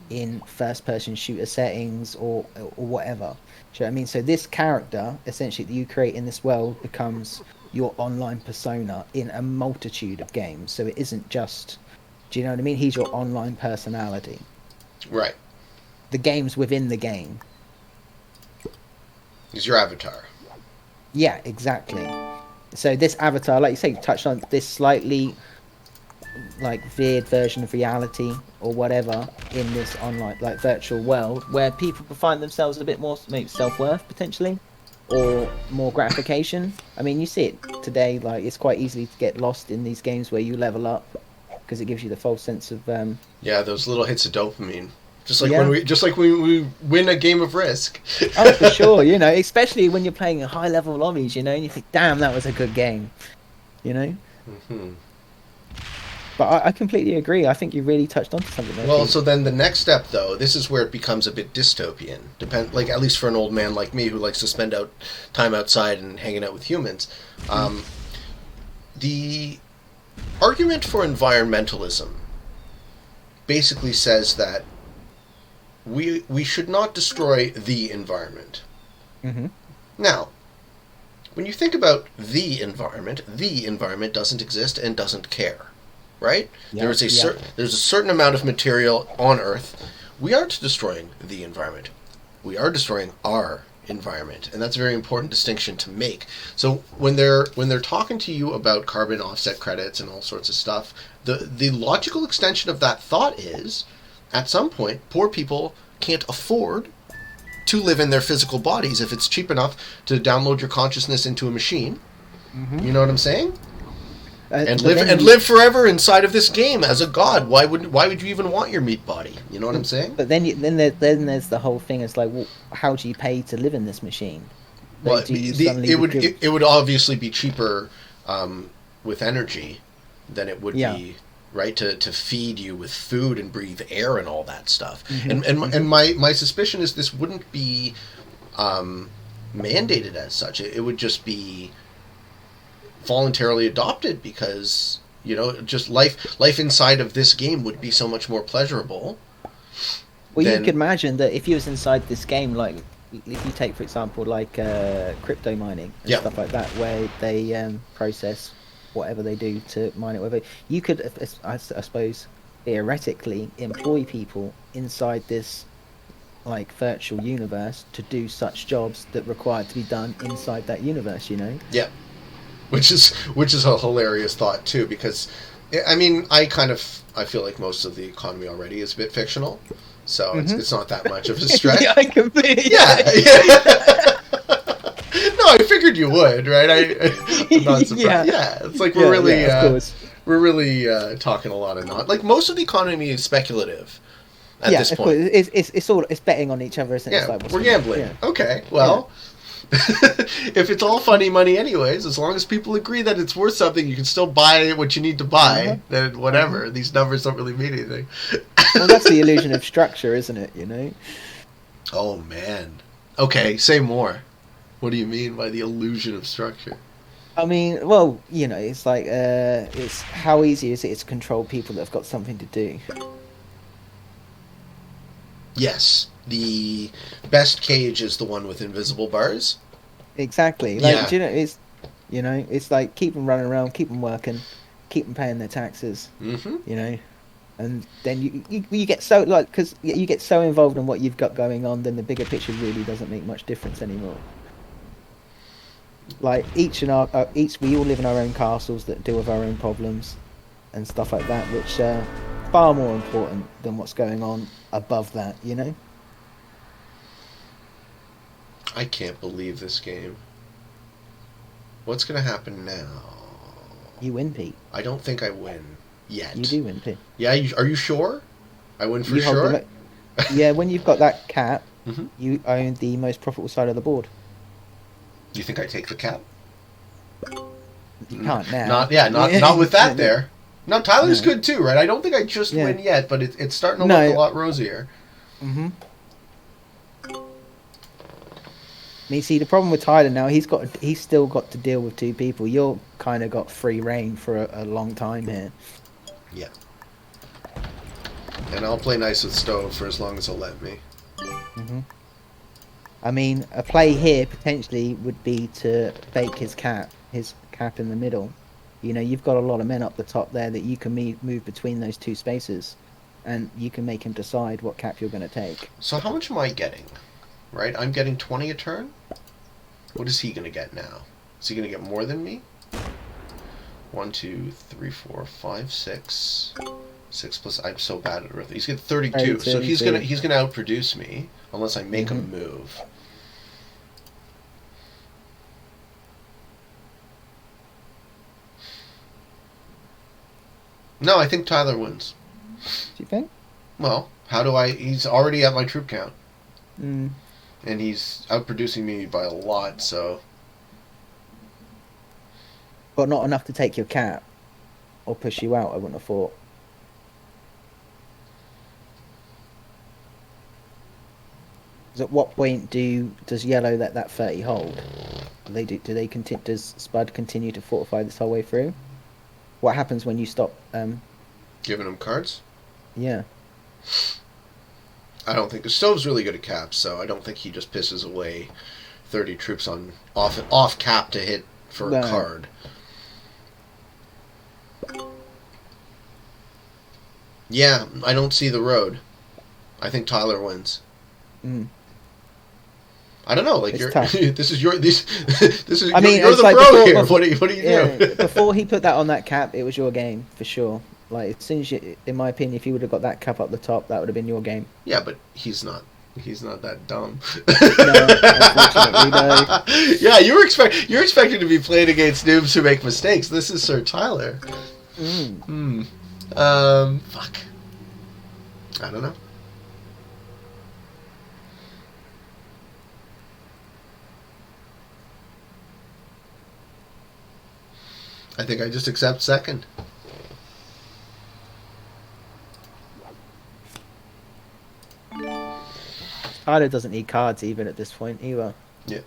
in first-person shooter settings or whatever. Do you know what I mean? So this character, essentially, that you create in this world becomes your online persona in a multitude of games. So it isn't just... Do you know what I mean? He's your online personality. Right. The game's within the game. He's your avatar. Yeah, exactly. So this avatar, like you say, touched on this slightly... like veered version of reality or whatever in this online like virtual world where people can find themselves a bit more maybe self-worth potentially or more gratification. I mean, you see it today, like it's quite easy to get lost in these games where you level up because it gives you the false sense of those little hits of dopamine, just like when we win a game of Risk. Oh, for sure. You know, especially when you're playing in high level lobbies, you know, and you think, damn, that was a good game, you know. But I completely agree. I think you really touched on something there. Well, so then the next step, though, this is where it becomes a bit dystopian. Like at least for an old man like me who likes to spend time outside and hanging out with humans. The argument for environmentalism basically says that we should not destroy the environment. Now, when you think about the environment doesn't exist and doesn't care. Right? There's a certain amount of material on Earth. We aren't destroying the environment. We are destroying our environment, and that's a very important distinction to make. So when they're talking to you about carbon offset credits and all sorts of stuff, the logical extension of that thought is, at some point, poor people can't afford to live in their physical bodies if it's cheap enough to download your consciousness into a machine. You know what I'm saying? And live forever inside of this game as a god. Why would you even want your meat body? You know what I'm saying? But then there's the whole thing. It's like, well, how do you pay to live in this machine? Well, it would obviously be cheaper with energy than it would be, right, to feed you with food and breathe air and all that stuff. And my suspicion is this wouldn't be mandated as such. It would just be voluntarily adopted because, you know, just life inside of this game would be so much more pleasurable. Well, you could imagine that if you was inside this game, like if you take, for example, like crypto mining and stuff like that, where they process whatever they do to mine it, whatever, you could, I suppose, theoretically employ people inside this like virtual universe to do such jobs that require to be done inside that universe, you know? Yeah. Which is a hilarious thought too, because I mean, I feel like most of the economy already is a bit fictional, so it's not that much of a stretch. I completely. Yeah. No, I figured you would, right? I'm not surprised. Yeah, it's like we're really talking a lot of like most of the economy is speculative at this point. It's betting on each other, isn't it? Yeah, we're gambling. Yeah. Okay, well. If it's all funny money anyways, as long as people agree that it's worth something, you can still buy what you need to buy, then whatever. These numbers don't really mean anything. Well, that's the illusion of structure, isn't it? You know? Oh, man. Okay, say more. What do you mean by the illusion of structure? I mean, well, you know, it's like, it's how easy is it to control people that have got something to do? Yes, the best cage is the one with invisible bars. Exactly. Like, Yeah. do you know, it's like keep them running around, keep them working, keep them paying their taxes. Mm-hmm. You know, and then you get so like because you get so involved in what you've got going on, then the bigger picture really doesn't make much difference anymore. Like each we all live in our own castles that deal with our own problems and stuff like that, which are far more important than what's going on above that. You know. I can't believe this game. What's going to happen now? You win, Pete. I don't think I win yet. You do win, Pete. Yeah, are you sure? I win for You hold sure? Yeah, when you've got that cap, Mm-hmm. you own the most profitable side of the board. Do you think I take the cap? You can't now. Not with that there. No, Tyler's No. good too, right? I don't think I just Yeah. win yet, but it's starting to No. look a lot rosier. Mm-hmm. Me see the problem with Tyler now. He's still got to deal with two people. You're kind of got free reign for a long time here. Yeah. And I'll play nice with Stove for as long as he'll let me. Mm-hmm. I mean, a play here potentially would be to fake his cap in the middle. You know, you've got a lot of men up the top there that you can move between those two spaces, and you can make him decide what cap you're going to take. So how much am I getting? Right? I'm getting 20 a turn? What is he going to get now? Is he going to get more than me? 1, 2, 3, 4, 5, 6. 6 plus... I'm so bad at arithmetic. He's getting 32. So he's gonna outproduce me unless I make him move. No, I think Tyler wins. Do you think? Well, how do I... He's already at my troop count. Mm. And he's outproducing me by a lot, so... But not enough to take your cap or push you out, I wouldn't have thought. At what point does yellow let that 30 hold? Does Spud continue to fortify this whole way through? What happens when you stop? Giving him cards? Yeah. I don't think... Stove's really good at caps, so I don't think he just pisses away 30 troops on off cap to hit for a card. Yeah, I don't see the road. I think Tyler wins. Mm. I don't know. Like It's you're, tough. this is. I mean, you're it's the like pro before- here. before- What do you do? Before he put that on that cap, it was your game for sure. Like as soon as you, in my opinion, if he would have got that cap up the top, that would have been your game. Yeah, but he's not. He's not that dumb. Unfortunately, no. Yeah, you're expecting to be playing against noobs who make mistakes. This is Sir Tyler. Fuck. I don't know. I think I just accept second. Tyler doesn't need cards even at this point either. Yeah.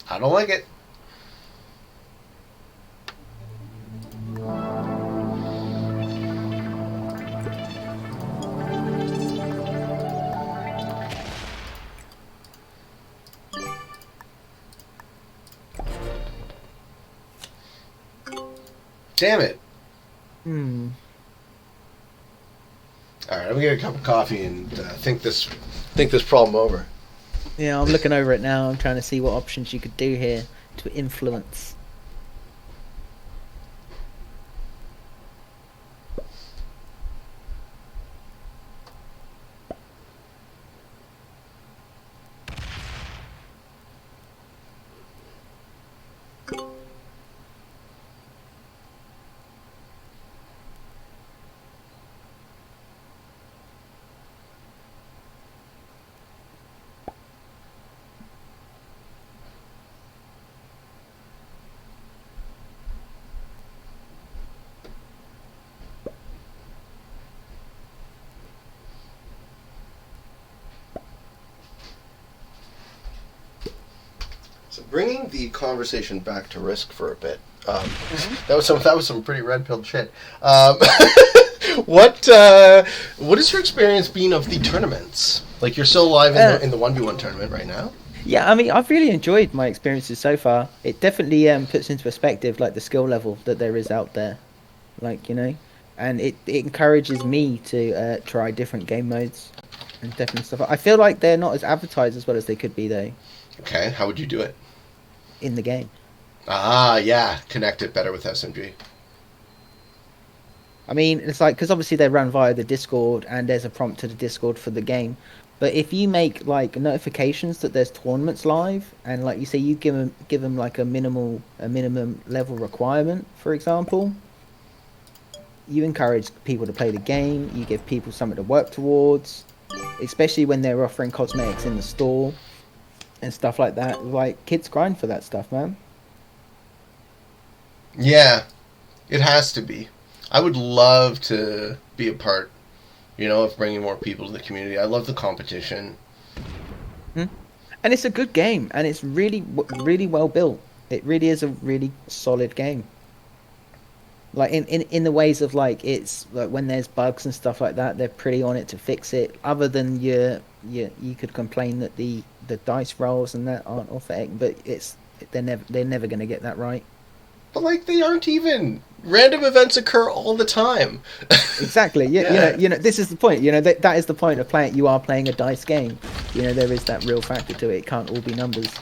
I don't like it. Damn it. Hmm. Alright, I'm gonna get a cup of coffee and think this problem over. Yeah, I'm looking over it now. I'm trying to see what options you could do here to influence. So bringing the conversation back to Risk for a bit. That was some pretty red pilled shit. What is your experience been of the tournaments? Like, you're still live in the 1v1 tournament right now? Yeah, I mean, I've really enjoyed my experiences so far. It definitely puts into perspective like the skill level that there is out there, like, you know, and it encourages me to try different game modes and different stuff. I feel like they're not as advertised as well as they could be though. Okay, how would you do it? In the game. Ah, yeah, connect it better with SMG. I mean, it's like, because obviously they run via the Discord and there's a prompt to the Discord for the game. But if you make like notifications that there's tournaments live, and like you say, you give them like a minimum level requirement, for example, you encourage people to play the game. You give people something to work towards, especially when they're offering cosmetics in the store and stuff like that. Like, kids grind for that stuff, man. Yeah, it has to be. I would love to be a part, of bringing more people to the community. I love the competition. And it's a good game, and it's really, really well built. It really is a really solid game. Like, in the ways of, like, it's like when there's bugs and stuff like that, they're pretty on it to fix it. Other than you could complain that the dice rolls and that aren't authentic, but they're never going to get that right. But, like, they aren't even. Random events occur all the time. Exactly. Yeah. This is the point. That is the point of playing. You are playing a dice game. There is that real factor to it. It can't all be numbers.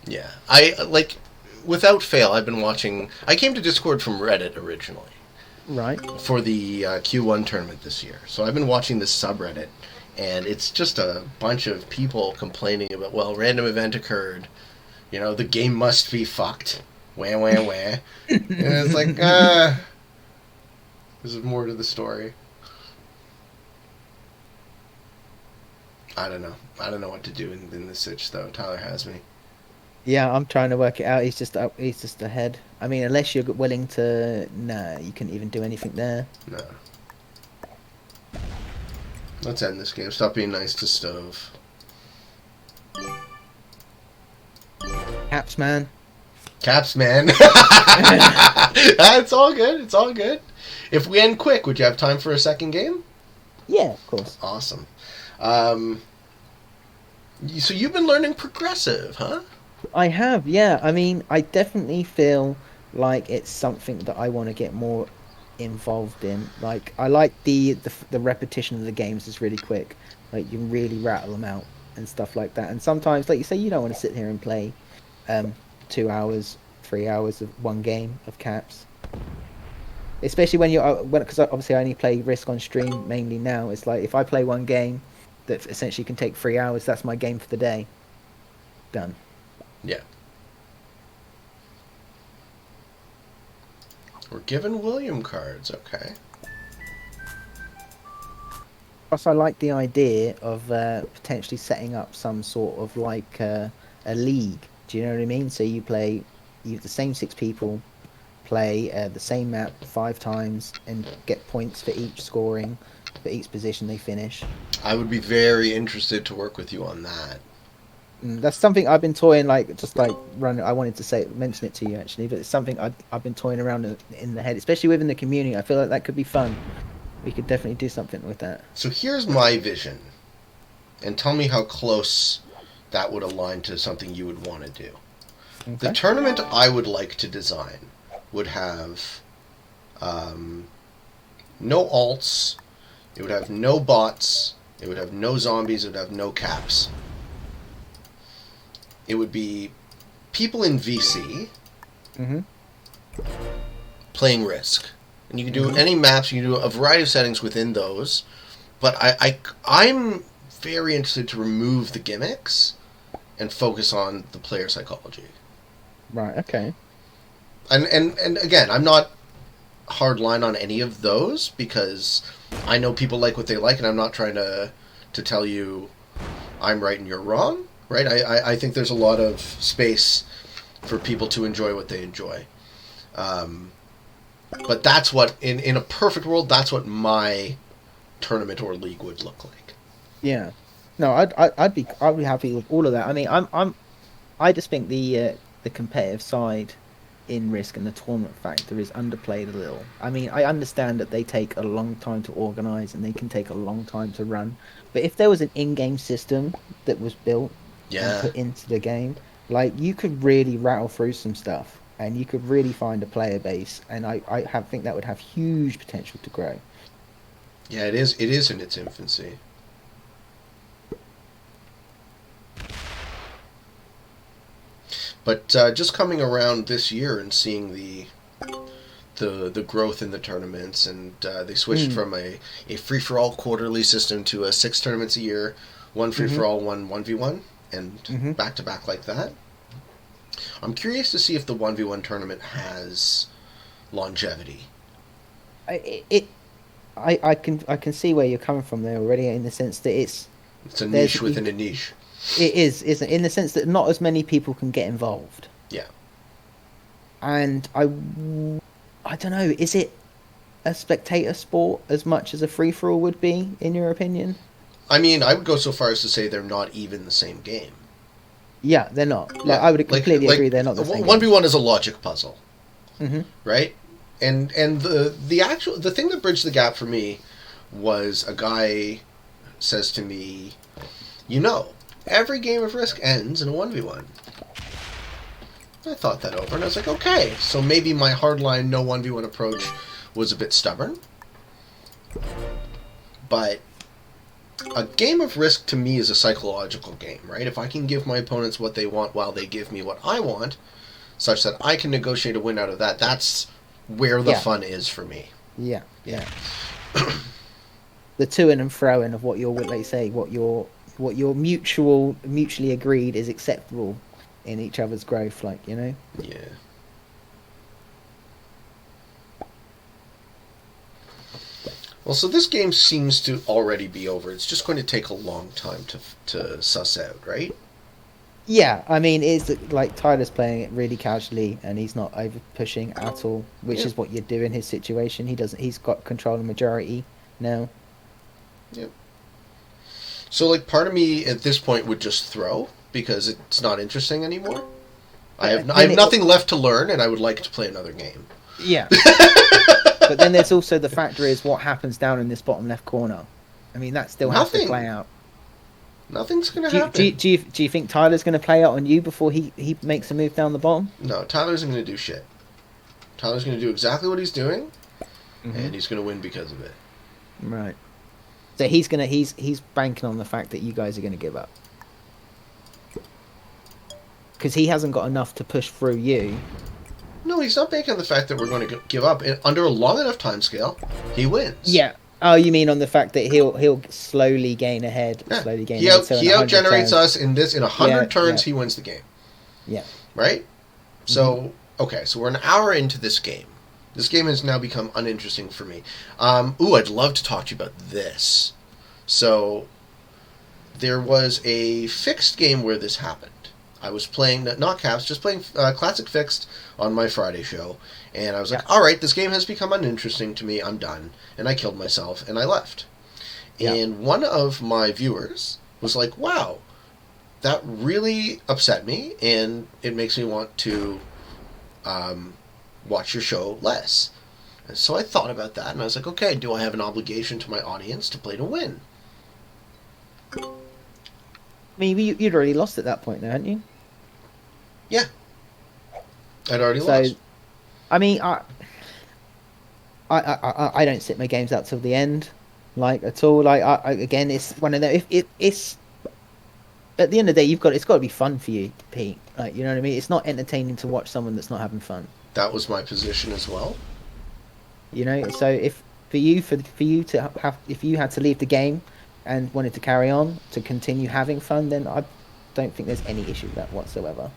Yeah. Without fail, I've been watching. I came to Discord from Reddit originally. Right. For the Q1 tournament this year. So I've been watching this subreddit, and it's just a bunch of people complaining about, well, random event occurred. The game must be fucked. Wah, wah, wah. And it's like, there's more to the story. I don't know. I don't know what to do in this sitch, though. Tyler has me. Yeah, I'm trying to work it out. He's just ahead. I mean, unless you're willing to... Nah, you couldn't even do anything there. No. Let's end this game. Stop being nice to Stove. Caps, man. Caps, man. It's all good. It's all good. If we end quick, would you have time for a second game? Yeah, of course. Awesome. So you've been learning progressive, huh? I have, yeah. I mean, I definitely feel like it's something that I want to get more involved in. Like, I like the repetition of the games is really quick. Like, you can really rattle them out and stuff like that. And sometimes, like you say, you don't want to sit here and play 2 hours, 3 hours of one game of Caps. Especially because obviously I only play Risk on stream mainly now. It's like, if I play one game that essentially can take 3 hours, that's my game for the day. Done. Yeah. We're given William cards, okay. Plus, I like the idea of potentially setting up some sort of like a league. Do you know what I mean? So the same 6 people play the same map 5 times and get points for each scoring, for each position they finish. I would be very interested to work with you on that. That's something I've been toying, I wanted to mention it to you actually, but it's something I've been toying around in the head, especially within the community. I feel like that could be fun. We could definitely do something with that. So here's my vision, and tell me how close that would align to something you would want to do. Okay. The tournament I would like to design would have no alts, it would have no bots, it would have no zombies, it would have no caps. It would be people in VC playing Risk. And you can do any maps, you can do a variety of settings within those. But I'm very interested to remove the gimmicks and focus on the player psychology. Right. Okay. And again, I'm not hard line on any of those because I know people like what they like, and I'm not trying to tell you I'm right and you're wrong. Right? I think there's a lot of space for people to enjoy what they enjoy. But that's what in a perfect world, that's what my tournament or league would look like. Yeah. No, I'd be happy with all of that. I mean, I just think the competitive side in Risk and the tournament factor is underplayed a little. I mean, I understand that they take a long time to organize and they can take a long time to run, but if there was an in-game system that was built and put into the game, like, you could really rattle through some stuff and you could really find a player base, and I think that would have huge potential to grow. Yeah, it is. It is in its infancy. But just coming around this year and seeing the growth in the tournaments, and they switched from a free for all quarterly system to a 6 tournaments a year, one free for all, one 1v1, and back to back like that. I'm curious to see if the 1v1 tournament has longevity. I can see where you're coming from there already, in the sense that it's a niche within a niche. It is, isn't it? In the sense that not as many people can get involved. Yeah. And I don't know, is it a spectator sport as much as a free-for-all would be, in your opinion? I mean, I would go so far as to say they're not even the same game. Yeah, they're not. Like, I would completely agree they're not the same 1v1 game. is a logic puzzle. Right? And the thing that bridged the gap for me was a guy says to me, every game of Risk ends in a 1v1. I thought that over, and I was like, okay, so maybe my hardline no 1v1 approach was a bit stubborn. But a game of Risk to me is a psychological game, right? If I can give my opponents what they want while they give me what I want, such that I can negotiate a win out of that, that's where the fun is for me. Yeah. The to and froing of what you're, like, say, what you're mutually agreed is acceptable in each other's growth, like, Yeah. Well, so this game seems to already be over. It's just going to take a long time to suss out, right? Yeah, I mean, it's like Tyler's playing it really casually, and he's not over pushing at all, which is what you do in his situation. He's got control of majority now. Yep. So, like, part of me at this point would just throw, because it's not interesting anymore. I have nothing left to learn, and I would like to play another game. Yeah. But then there's also the factor is what happens down in this bottom left corner. I mean, that still has to play out. Nothing's going to happen. Do you think Tyler's going to play out on you before he makes a move down the bottom? No, Tyler isn't going to do shit. Tyler's going to do exactly what he's doing, and he's going to win because of it. Right. So he's banking on the fact that you guys are going to give up. Because he hasn't got enough to push through you. No, he's not banking on the fact that we're going to give up. Under a long enough time scale, he wins. Yeah. Oh, you mean on the fact that he'll slowly gain ahead, Yeah. slowly gain he ahead. So he outgenerates us in 100 turns. He wins the game. Yeah. Right. So okay, so we're an hour into this game. This game has now become uninteresting for me. I'd love to talk to you about this. So there was a fixed game where this happened. I was playing, not caps, just playing Classic Fixed on my Friday show. And I was like, all right, this game has become uninteresting to me. I'm done. And I killed myself, and I left. Yeah. And one of my viewers was like, wow, that really upset me, and it makes me want to watch your show less. And so I thought about that, and I was like, okay, do I have an obligation to my audience to play to win? I mean, you'd already lost at that point, hadn't you? Yeah. I'd already lost. I mean, I don't sit my games out till the end, like, at all. Like, again, it's one of them. It's at the end of the day, it's got to be fun for you, Pete. Like, you know what I mean? It's not entertaining to watch someone that's not having fun. That was my position as well. You know, so if you had to leave the game and wanted to carry on to continue having fun, then I don't think there's any issue with that whatsoever.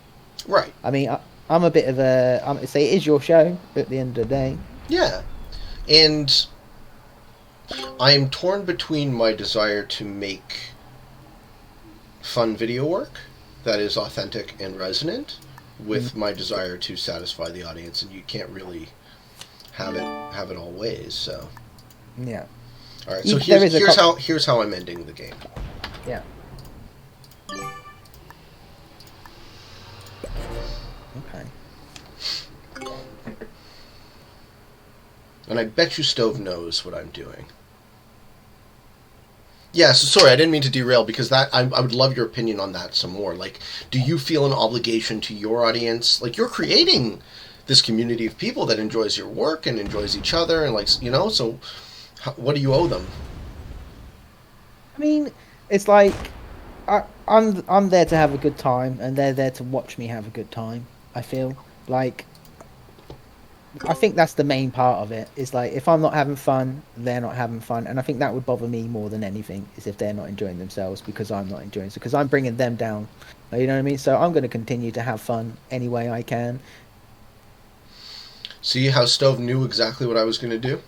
Right. I mean, I'm a bit of a. I'm say it is your show at the end of the day. Yeah, and I am torn between my desire to make fun video work that is authentic and resonant with my desire to satisfy the audience, and you can't really have it all ways. So Yeah. all right, so here's how I'm ending the game. Yeah. Okay. And I bet you Stove knows what I'm doing. Yeah, so sorry, I didn't mean to derail, because that I would love your opinion on that some more. Like, do you feel an obligation to your audience? Like, you're creating this community of people that enjoys your work and enjoys each other, and like, you know, so what do you owe them? I mean, it's like I'm there to have a good time, and they're there to watch me have a good time. I feel like I think that's the main part of it. Is like if I'm not having fun, they're not having fun, and I think that would bother me more than anything. Is if they're not enjoying themselves because I'm not enjoying it, because I'm bringing them down. You know what I mean? So I'm going to continue to have fun any way I can. See how Stove knew exactly what I was going to do?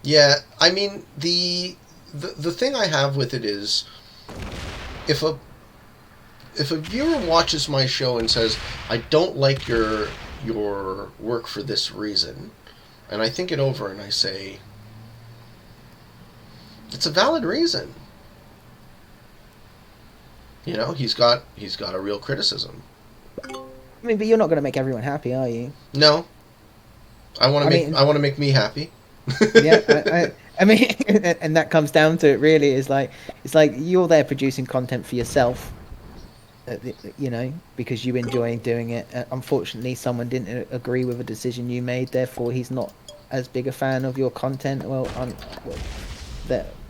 Yeah, I mean, the thing I have with it is, if a viewer watches my show and says, I don't like your work for this reason, and I think it over and I say, it's a valid reason. You know, he's got a real criticism. I mean, but you're not going to make everyone happy, are you? No. I want to make me happy. Yeah, I mean, and that comes down to it. Really, it's like you're there producing content for yourself, you know, because you enjoy doing it. Unfortunately, someone didn't agree with a decision you made, therefore he's not as big a fan of your content.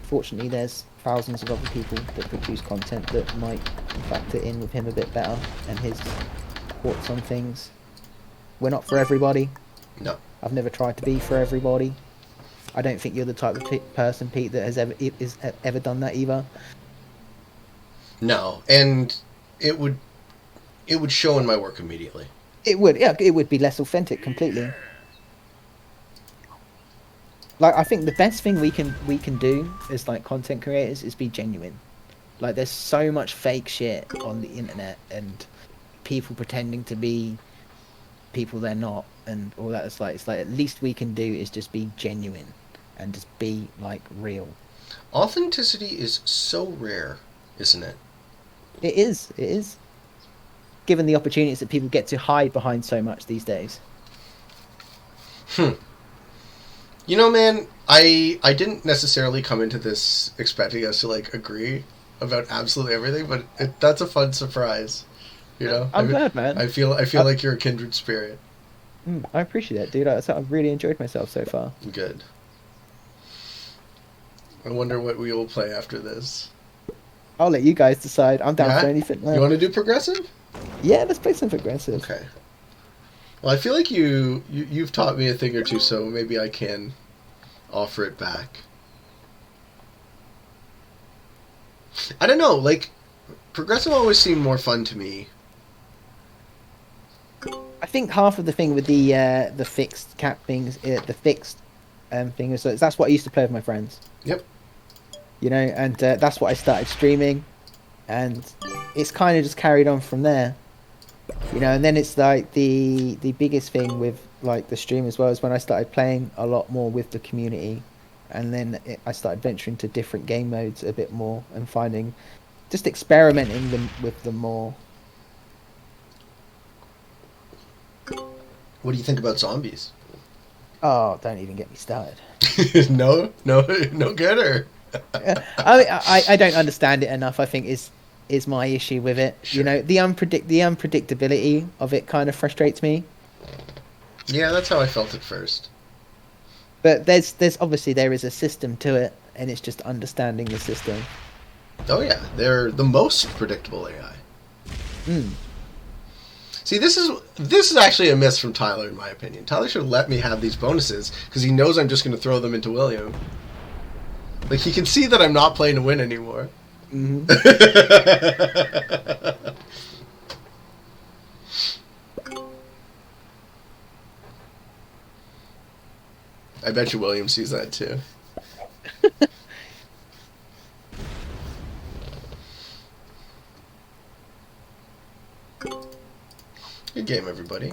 Fortunately, there's thousands of other people that produce content that might factor in with him a bit better and his thoughts on things. We're not for everybody. No. I've never tried to be for everybody. I don't think you're the type of person, Pete, that has ever done that either. No, and it would show in my work immediately. It would, yeah. It would be less authentic completely. Like, I think the best thing we can do as like content creators is be genuine. Like, there's so much fake shit on the internet and people pretending to be people they're not and all that. It's like at least we can do is just be genuine and just be like real. Authenticity is so rare, isn't it? It is. Given the opportunities that people get to hide behind so much these days. You know, man, I didn't necessarily come into this expecting us to like agree about absolutely everything, but that's a fun surprise. You know, I'm glad, man. I feel like you're a kindred spirit. I appreciate that, dude. I've really enjoyed myself so far. Good. I wonder what we will play after this. I'll let you guys decide. I'm down for anything. You want to do progressive? Yeah, let's play some progressive. Okay. Well, I feel like you've taught me a thing or two, so maybe I can offer it back. I don't know, like, progressive always seemed more fun to me. I think half of the thing with the fixed cap things, the fixed thing, so that's what I used to play with my friends. Yep. You know, and that's what I started streaming, and it's kind of just carried on from there. You know, and then it's like the biggest thing with like the stream as well is when I started playing a lot more with the community, and then I started venturing to different game modes a bit more and just experimenting with them more. What do you think about zombies? Oh, don't even get me started. No gooder. I don't understand it enough. I think is my issue with it. Sure. You know, the unpredictability of it kind of frustrates me. Yeah, that's how I felt at first. But there's obviously there is a system to it, and it's just understanding the system. Oh yeah, they're the most predictable AI. See, this is actually a miss from Tyler, in my opinion. Tyler should let me have these bonuses because he knows I'm just going to throw them into William. Like, he can see that I'm not playing to win anymore. Mm-hmm. I bet you William sees that too. Good game, everybody.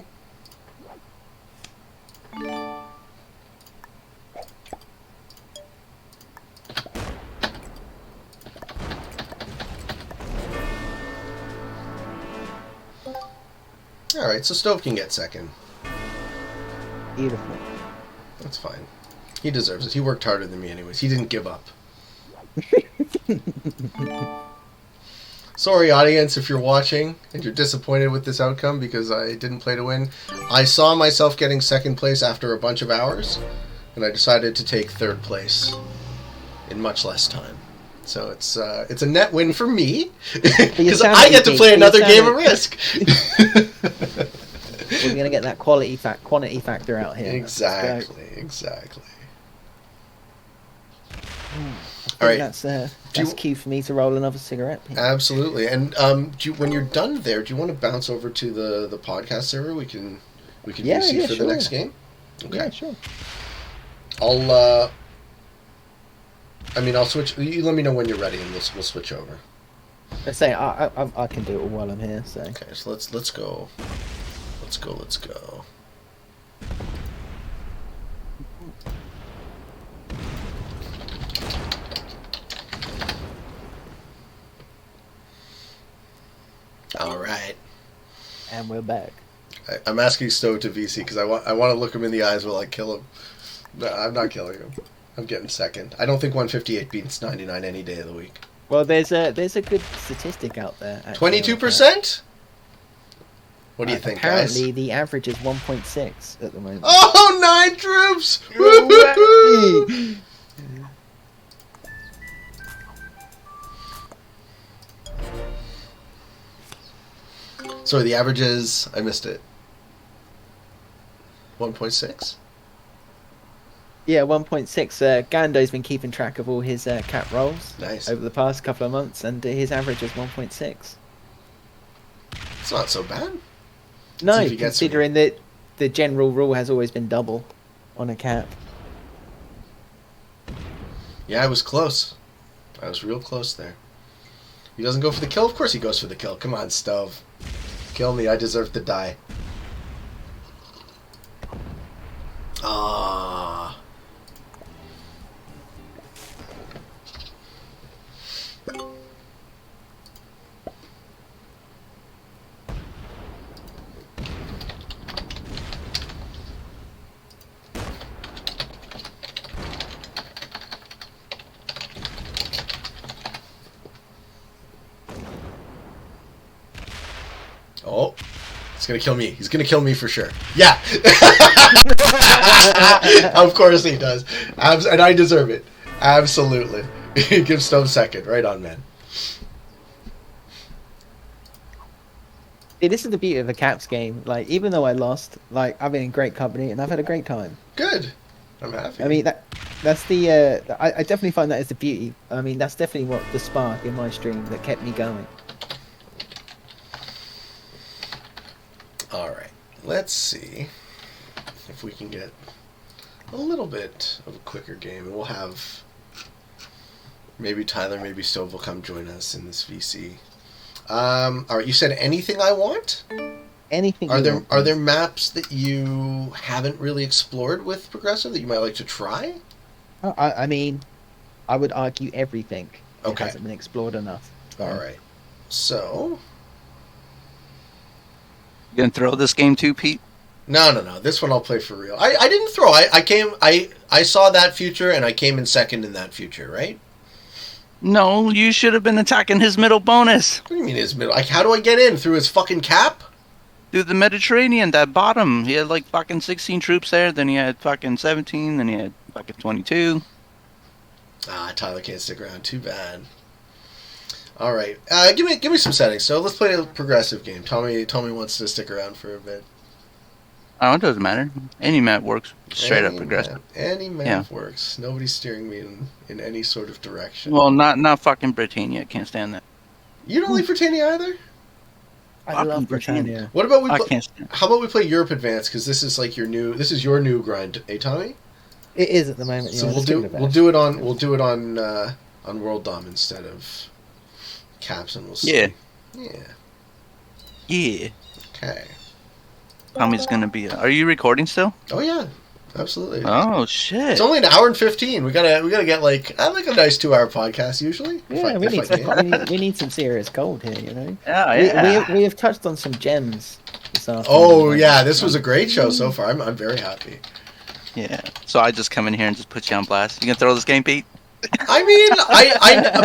Alright, so Stove can get second. Beautiful. That's fine. He deserves it. He worked harder than me anyways. He didn't give up. Sorry, audience, if you're watching and you're disappointed with this outcome because I didn't play to win. I saw myself getting second place after a bunch of hours, and I decided to take third place in much less time. So it's a net win for me because I get to play another game of Risk. We're gonna get that quantity factor out here. Exactly. All right, that's cue for me to roll another cigarette. Absolutely. And when you're done there, do you want to bounce over to the podcast server? We can use you for the next game. Okay. Yeah, sure. I'll switch. You let me know when you're ready, and we'll switch over. I say I can do it while I'm here. So okay, so let's go. Let's go. All right. And we're back. I'm asking Stowe to VC because I want to look him in the eyes while I kill him. No, I'm not killing him. I'm getting second. I don't think 158 beats 99 any day of the week. Well, there's a good statistic out there. 22%? What do you think, apparently, guys? the average is 1.6 at the moment. Oh, 9 troops! Woo-hoo! Sorry, the average is... I missed it. 1.6? Yeah, 1.6. Gando's been keeping track of all his cap rolls over the past couple of months, and his average is 1.6. It's not so bad. No, considering that the general rule has always been double on a cap. Yeah, I was close. I was real close there. He doesn't go for the kill? Of course he goes for the kill. Come on, Stove. Kill me. I deserve to die. Ah. Oh, he's gonna kill me. He's gonna kill me for sure. Yeah. Of course he does. And I deserve it. Absolutely. Give Stone second. Right on, man. See, this is the beauty of a caps game. Like, even though I lost, like, I've been in great company and I've had a great time. Good. I'm happy. I mean, that's the... I definitely find that is the beauty. I mean, that's definitely what the spark in my stream that kept me going. Alright, let's see if we can get a little bit of a quicker game. And we'll have maybe Tyler, maybe Stove will come join us in this VC. Alright, you said anything I want? Anything. Are there maps that you haven't really explored with Progressive that you might like to try? I mean, I would argue everything okay. hasn't been explored enough. Alright, so... You gonna throw this game too, Pete? No. This one I'll play for real. I didn't throw. I saw that future and I came in second in that future, right? No, you should have been attacking his middle bonus. What do you mean his middle? Like, how do I get in? Through his fucking cap? Through the Mediterranean, that bottom. He had like fucking 16 troops there, then he had fucking 17, then he had fucking 22. Ah, Tyler can't stick around. Too bad. All right, give me some settings. So let's play a progressive game. Tommy wants to stick around for a bit. Oh, it doesn't matter. Any map works. Straight up Any progressive. map, any map Yeah. works. Nobody's steering me in any sort of direction. Well, not fucking Britannia. Can't stand that. You don't like Britannia either? I Fucking love Britannia. Britannia. What about we? I can't stand it. How about we play Europe Advance? Because this is like your new. This is your new grind, Tommy? It is at the moment. So yeah, we'll do it on World Dom instead of Caps, and we'll see. Yeah. Yeah. Yeah. Okay. Tommy's gonna be. Are you recording still? Oh yeah, absolutely. Oh shit. It's only an hour and 15. We gotta get like I like a nice 2-hour podcast usually. Yeah, we need some serious gold here, you know. Yeah. We have touched on some gems this afternoon. Oh yeah, this was a great show so far. I'm very happy. Yeah. So I just come in here and just put you on blast. You gonna throw this game, Pete? I mean,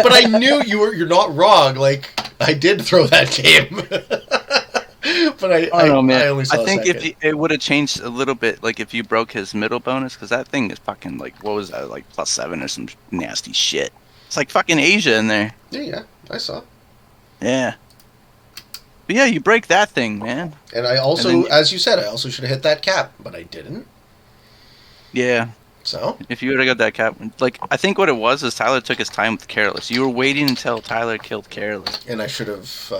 but I knew you're not wrong. Like I did throw that game. But I don't know, man. I only saw I think a second. if it would have changed a little bit, like if you broke his middle bonus, because that thing is fucking like, what was that, like +7 or some nasty shit. It's like fucking Asia in there. Yeah, I saw. Yeah. But yeah, you break that thing, man. And I also, And then- as you said, I also should have hit that cap, but I didn't. Yeah. So If you would have got that cap, like I think what it was is Tyler took his time with Careless. You were waiting until Tyler killed Careless. and I should have.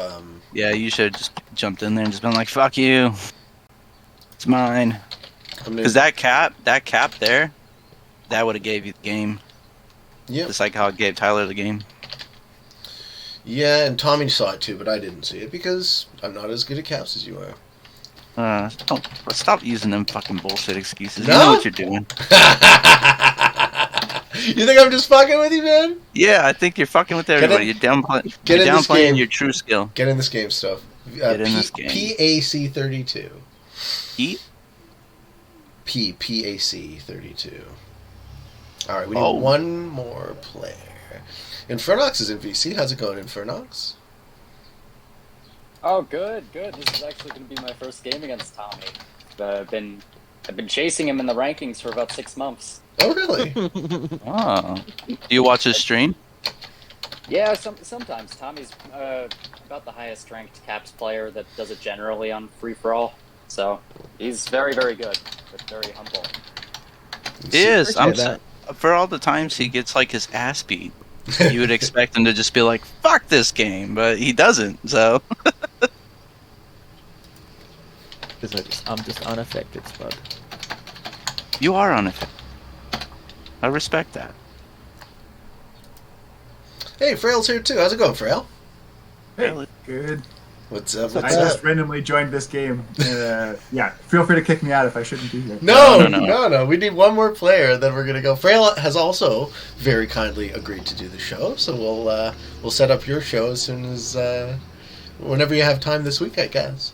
Yeah, you should have just jumped in there and just been like, "Fuck you, it's mine." Because that cap there, that would have gave you the game. Yeah. Just like how it gave Tyler the game. Yeah, and Tommy saw it too, but I didn't see it because I'm not as good at caps as you are. Stop using them fucking bullshit excuses. No? You know what you're doing. You think I'm just fucking with you, man? Yeah, I think you're fucking with everybody. You're downplaying this game. your true skill. Get in this game stuff. Get in this game. PAC 32. Eat? PAC 32. All right, we need Oh. one more player. Infernox is in VC. How's it going, Infernox? Oh, good. This is actually going to be my first game against Tommy. I've been chasing him in the rankings for about 6 months. Oh, really? Oh. Do you watch his stream? Yeah, sometimes Tommy's about the highest ranked Caps player that does it generally on free for all. So he's very, very good, but very humble. He is. Appreciate For all the times he gets like his ass beat, you would expect him to just be like, "Fuck this game," but he doesn't. So. Because I'm just unaffected, Spud. You are unaffected. I respect that. Hey, Frail's here too. How's it going, Frail? Hey, good. What's up? I What's just up? randomly joined this game. Yeah, feel free to kick me out if I shouldn't be here. No. We need one more player, then we're gonna go. Frail has also very kindly agreed to do the show, so we'll set up your show as soon as whenever you have time this week, I guess.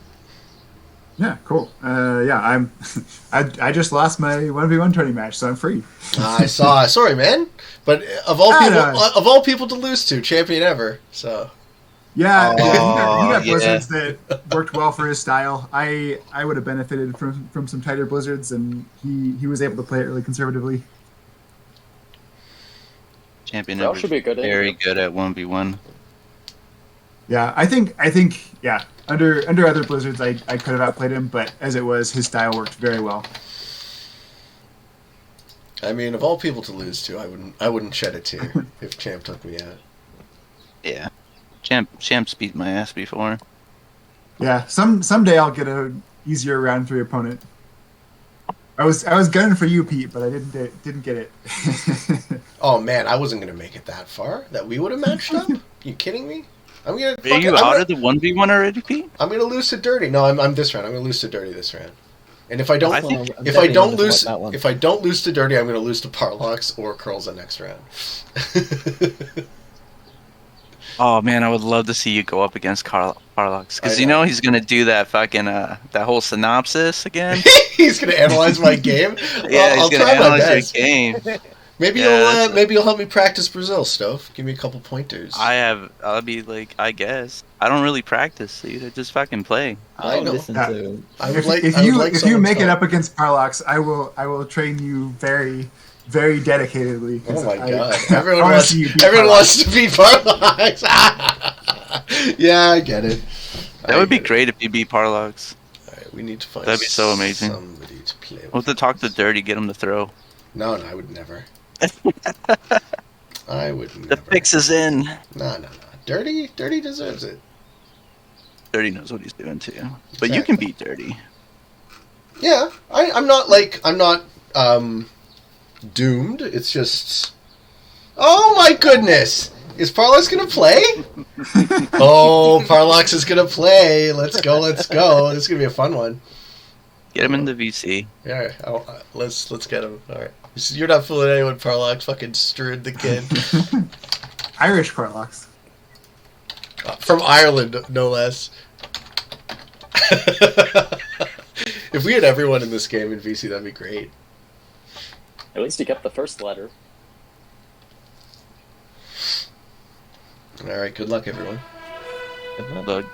Yeah, cool. Yeah, I just lost my 1v1 tourney match, so I'm free. I saw. Sorry, man. But of all people to lose to, champion ever. So Yeah, Oh, he got yeah. blizzards that worked well for his style. I would have benefited from some tighter blizzards, and he was able to play it really conservatively. Champion That ever should be a good very interview. good at 1v1. Yeah, I think yeah. Under other blizzards, I could have outplayed him, but as it was, his style worked very well. I mean, of all people to lose to, I wouldn't shed a tear if Champ took me out. Yeah. Champ's beat my ass before. Yeah, someday I'll get a easier round 3 opponent. I was gunning for you, Pete, but I didn't get it. Oh man, I wasn't gonna make it that far. That we would have matched up. You kidding me? I'm gonna. Are you out of the 1v1 already, Pete? I'm gonna lose to Dirty. No, I'm this round. I'm gonna lose to Dirty this round. And if I don't, I think- if I don't lose to Dirty, I'm gonna lose to Parlox or Curls the next round. Oh man, I would love to see you go up against Carlox, because I you know. know he's gonna do that fucking that whole synopsis again. He's gonna analyze my game. Yeah, I'll he's gonna try my analyze best. your game. Maybe Yeah, you'll help me practice Brazil, Stove. Give me a couple pointers. I'll be like, I guess I don't really practice, dude. I just fucking play. I I'll know. listen Yeah. to. If you make it up against Parlox, I will train you very, very dedicatedly. Oh my I- god! I Everyone wanna wants. see you beat Everyone Parlox. wants to beat Parlox. Yeah, I get it. That would be great if you beat Parlox. Alright, we need to find. That'd be so amazing. Somebody to play with. We'll have to talk to Dirty, get him to throw. No, I would never. I would never. The fix is in. No. Dirty deserves it. Dirty knows what he's doing too. But you can beat Dirty. Yeah, I'm not doomed. It's just. Oh my goodness! Is Parlox gonna play? Oh, Parlox is gonna play. Let's go. This is gonna be a fun one. Get him in the VC. Yeah, let's get him. All right. You're not fooling anyone, Parlox. Fucking stirred the kid. Irish Parlox. From Ireland, no less. If we had everyone in this game in VC, that'd be great. At least you kept the first letter. All right, good luck, everyone. Look.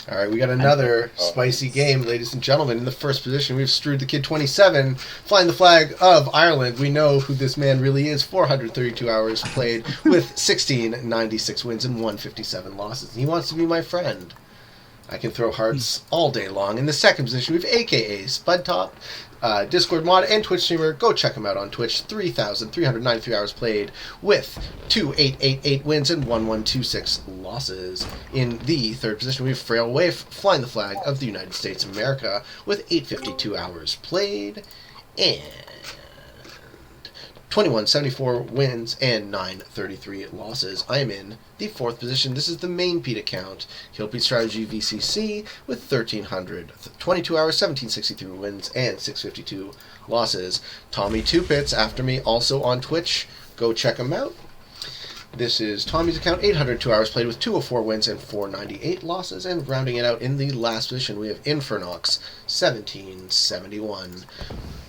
All right, we got another spicy game, ladies and gentlemen. In the first position, we've Strewed the Kid 27, flying the flag of Ireland. We know who this man really is. 432 hours played with 1696 wins and 157 losses. He wants to be my friend. I can throw hearts all day long. In the second position, we have AKA Spudtop, Discord mod and Twitch streamer. Go check him out on Twitch. 3,393 hours played with 2888 wins and 1126 losses. In the third position, we have Frail Waif, flying the flag of the United States of America with 852 hours played and 2174 wins and 933 losses. I am in the fourth position. This is the main Pete account, Killpete Strategy VCC, with 1,322 hours, 1763 wins, and 652 losses. Tommy Two Pits after me, also on Twitch. Go check him out. This is Tommy's account, 802 hours played with 204 wins and 498 losses. And rounding it out in the last position, we have Infernox, 1771.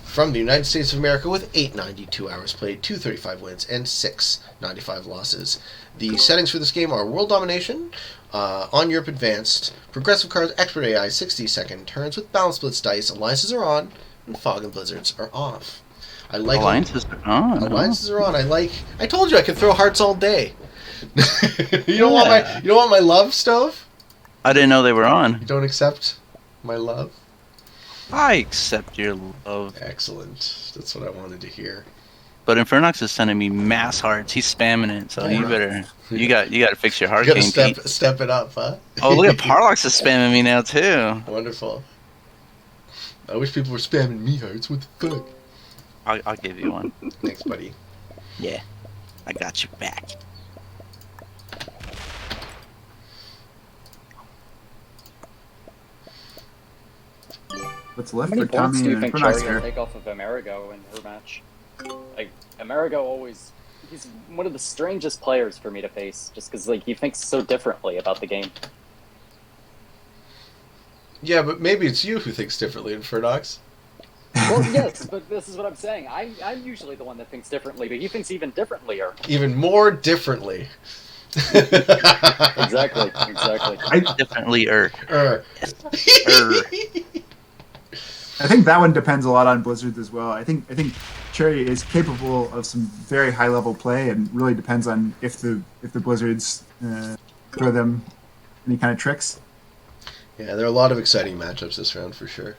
From the United States of America with 892 hours played, 235 wins, and 695 losses. The settings for this game are World Domination, on Europe Advanced, Progressive Cards, Expert AI, 60-second turns with Balance Blitz dice, Alliances are on, and Fog and Blizzards are off. I like Alliances are on. Alliances are on. I told you I could throw hearts all day. You don't want my love, Stove? I didn't know they were on. You don't accept my love? I accept your love. Excellent. That's what I wanted to hear. But Infernox is sending me mass hearts. He's spamming it, so you got to fix your heart You game. gotta step it up, huh? Oh, look at Parlox is spamming me now too. Wonderful. I wish people were spamming me hearts. What the fuck? I'll give you one. Thanks, buddy. Yeah, I got you back. What's How left many for points Tommy do you and think Infernox Cherry will here? take off of Amerigo in her match? Like, Amerigo always... He's one of the strangest players for me to face, just because he thinks so differently about the game. Yeah, but maybe it's you who thinks differently, Infernox. Well, yes, but this is what I'm saying. I'm usually the one that thinks differently, but he thinks even differentlier. Even more differently. Exactly. Differently, I think that one depends a lot on Blizzard as well. I think Cherry is capable of some very high level play, and really depends on if the Blizzards throw them any kind of tricks. Yeah, there are a lot of exciting matchups this round for sure.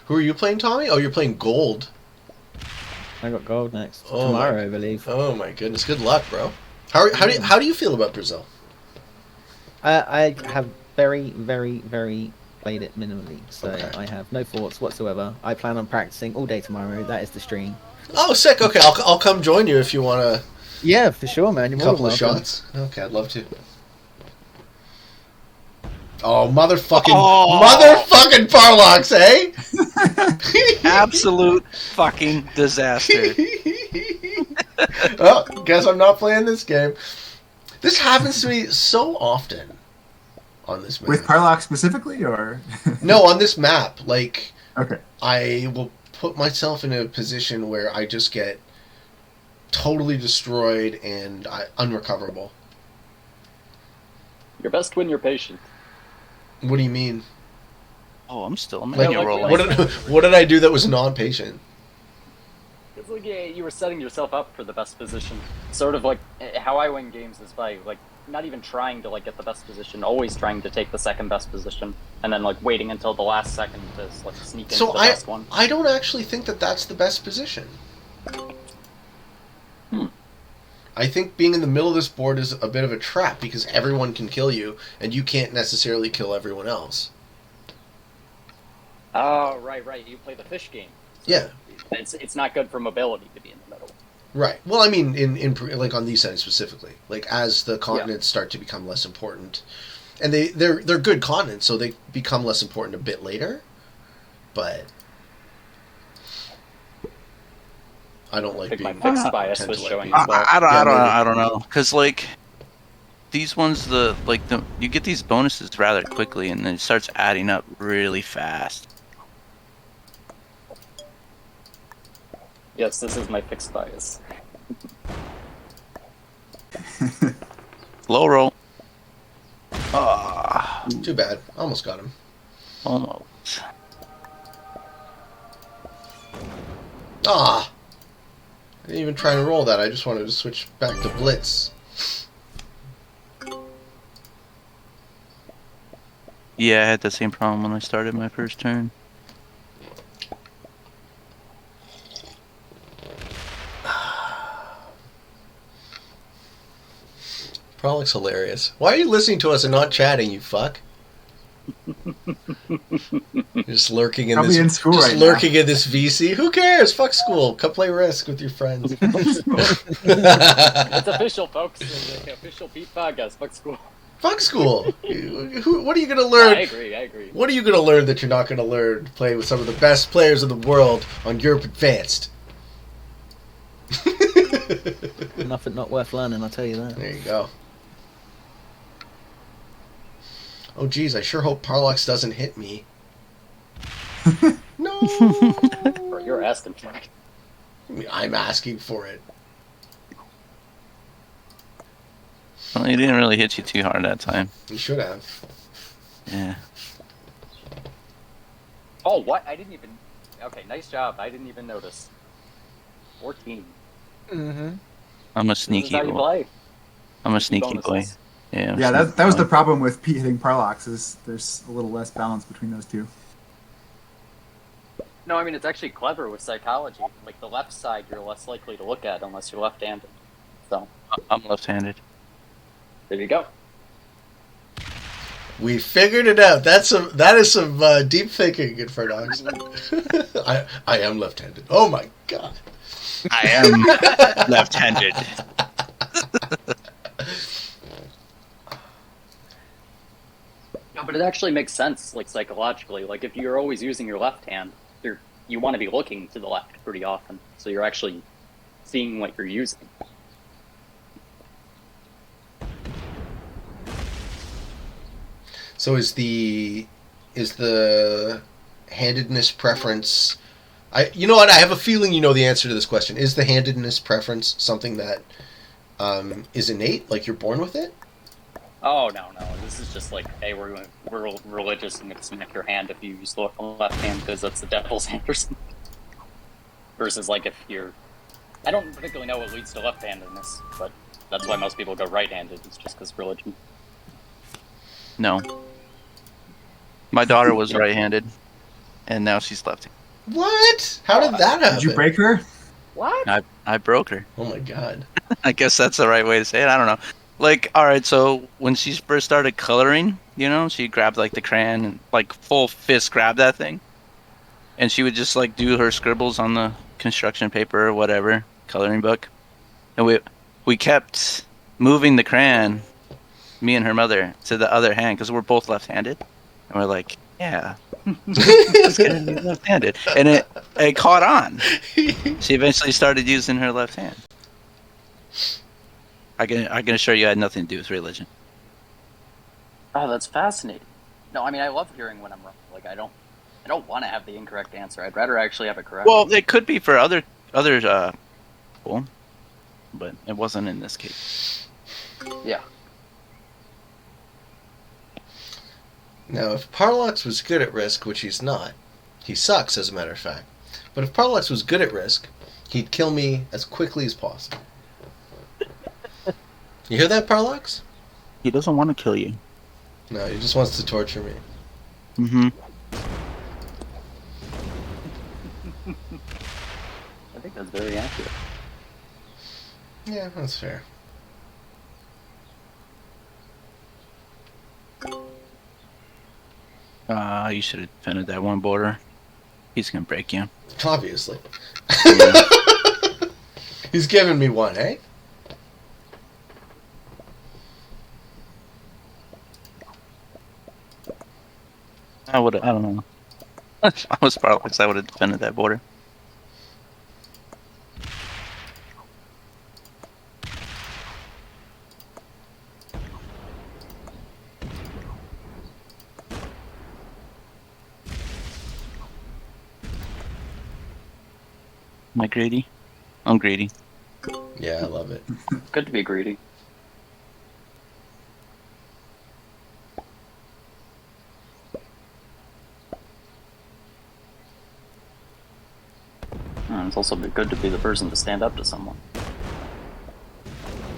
Who are you playing, Tommy? Oh, you're playing gold. I got gold next. Oh Tomorrow, I believe. Oh my goodness! Good luck, bro. How do you feel about Brazil? I have very, very, very played it minimally, so Okay. I have no thoughts whatsoever. I plan on practicing all day tomorrow. That is the stream. Oh, sick. Okay, I'll come join you if you want a Yeah, for sure, man. You're more couple than of welcome. shots. Okay, I'd love to. Oh, motherfucking Parlox, eh? Absolute fucking disaster. Well, guess I'm not playing this game. This happens to me so often on this map. With Parlox specifically, or No, on this map. Like, okay, I will put myself in a position where I just get totally destroyed and unrecoverable. You're best when you're patient. What do you mean? Oh, I'm Like, making a roll. what did I do that was non-patient? It's like you were setting yourself up for the best position. Sort of like how I win games is by like not even trying to like get the best position, always trying to take the second best position, and then like waiting until the last second to like sneak into the best one. I don't actually think that that's the best position. I think being in the middle of this board is a bit of a trap because everyone can kill you, and you can't necessarily kill everyone else. Oh, right. You play the fish game. So Yeah. It's not good for mobility to be in the middle. Right. Well, I mean, in like on these settings specifically, like as the continents start to become less important, and they're good continents, so they become less important a bit later. But I don't like being. My fixed bias was showing I, as well. I don't know, because like these ones, you get these bonuses rather quickly, and then it starts adding up really fast. Yes, this is my fixed bias. Low roll. Too bad. Almost got him. Almost. I didn't even try and roll that. I just wanted to switch back to blitz. Yeah, I had the same problem when I started my first turn. Prolix hilarious. Why are you listening to us and not chatting, you fuck? Just lurking in Probably this. in school just right lurking in this VC. Who cares? Fuck school. Come play Risk with your friends. It's official, folks. It's the official Pete podcast. Fuck school. Fuck school. What are you gonna learn? I agree. What are you gonna learn that you're not gonna learn? Play with some of the best players in the world on Europe Advanced. Nothing not worth learning, I'll tell you that. There you go. Oh, geez, I sure hope Parlox doesn't hit me. No! Or you're asking for it. I mean, I'm asking for it. Well, he didn't really hit you too hard that time. You should have. Yeah. Oh, what? I didn't even... Okay, nice job. I didn't even notice. 14. Mm-hmm. I'm a This is sneaky how you boy. play. I'm a sneaky boy. Bonuses. Yeah. I'm Yeah, sneaky that was boy. the problem with Pete hitting Parlox, is there's a little less balance between those two. No, I mean, it's actually clever with psychology. Like, the left side you're less likely to look at unless you're left-handed. So, I'm left-handed. there you go. We figured it out. That is some deep thinking, Infernox. I am left-handed. Oh my god. I am left-handed. No, but it actually makes sense, like, psychologically. Like, if you're always using your left hand, you want to be looking to the left pretty often. So you're actually seeing what you're using. So is the handedness preference? You know what? I have a feeling you know the answer to this question. Is the handedness preference something that is innate, like you're born with it? Oh, no. This is just like, hey, we're religious and it's smack your hand if you use the left hand because that's the devil's hand or something. Versus, like, if you're... I don't particularly know what leads to left-handedness, but that's why most people go right-handed. It's just because religion. No. My daughter was right-handed, and now she's left-handed. What? How did that happen? Did you break her? What? I broke her. Oh my god. I guess that's the right way to say it. I don't know. Like, alright, so when she first started coloring, you know, she grabbed, like, the crayon and, like, full fist grabbed that thing. And she would just, like, do her scribbles on the construction paper or whatever, coloring book. And we kept moving the crayon, me and her mother, to the other hand, because we're both left-handed. And we're like, yeah, let's get it left-handed. And it caught on. She eventually started using her left hand. I can assure you it had nothing to do with religion. Oh, that's fascinating. No, I mean, I love hearing when I'm wrong. Like, I don't want to have the incorrect answer. I'd rather actually have it correct. Well, it could be for other people, but it wasn't in this case. Yeah. Now, if Parlox was good at Risk, which he's not, he sucks, as a matter of fact. But if Parlox was good at Risk, He'd kill me as quickly as possible. You hear that, Parlox? He doesn't want to kill you. No, he just wants to torture me. Mm-hmm. I think that's very accurate. Yeah, that's fair. You should have defended that one border. He's gonna break you. Obviously. Yeah. He's giving me one, eh? I don't know. I was probably I would have defended that border. Am I greedy? I'm greedy. Yeah, I love it. Good to be greedy. It's also good to be the person to stand up to someone.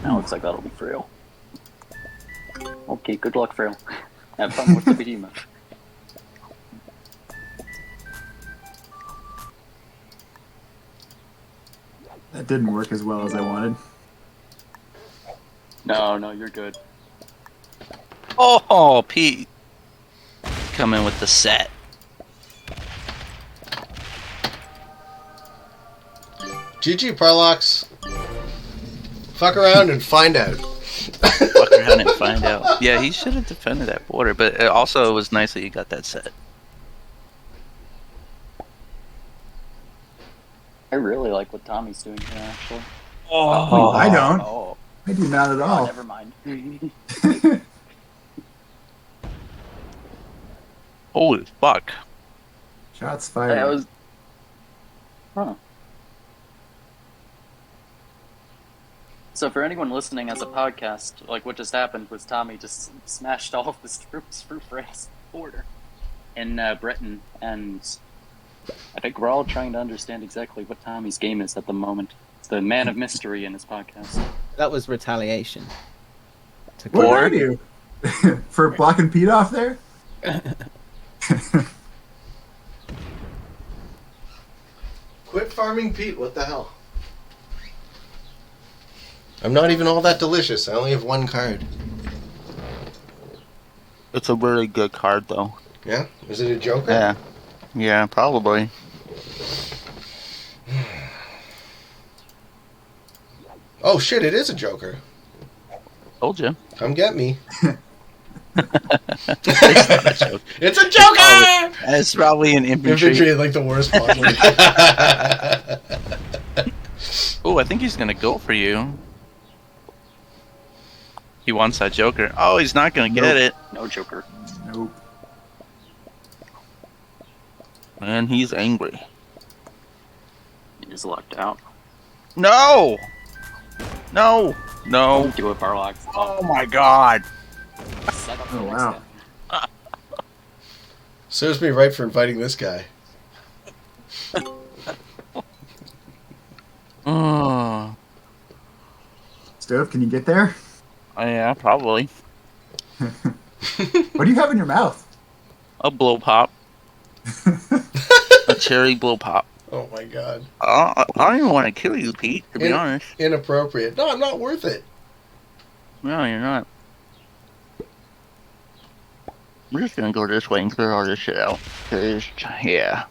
Now looks like that'll be Frail. Okay, good luck, Frail. Have fun with the behemoth. That didn't work as well as I wanted. No, you're good. Oh, Pete. Come in with the set. GG, Parlox. Fuck around and find out. Fuck around and find out. Yeah, he should have defended that border, but it also was nice that you got that set. I really like what Tommy's doing here, actually. Oh, I don't. Oh, I do not at all. never mind. Holy fuck. Shots fired. That was... Huh. So for anyone listening as a podcast, like what just happened was Tommy just smashed all of his troops through France border in Britain, and I think we're all trying to understand exactly what Tommy's game is at the moment. It's the man of mystery in his podcast. That was retaliation. What did I do? For blocking Pete off there? Quit farming Pete, what the hell? I'm not even all that delicious. I only have one card. It's a really good card, though. Yeah? Is it a Joker? Yeah. Yeah, probably. Oh shit, it is a Joker. Told you. Come get me. It's not a joke. It's a Joker! It's probably an infantry. Infantry is like the worst possible. Oh, I think he's gonna go for you. He wants that Joker. Oh, he's not gonna get it. No Joker. Nope. And he's angry. He's locked out. No! No! No! Don't do it, Barlox. Oh my god! Set up Oh, the next wow. step. Serves me right for inviting this guy. Oh, Stove, can you get there? yeah, probably. What do you have in your mouth? A blow pop. A cherry blow pop. Oh my god. I don't even want to kill you, Pete, to be honest. Inappropriate. No, I'm not worth it. No, you're not. We're just gonna go this way and clear all this shit out. 'Cause, yeah.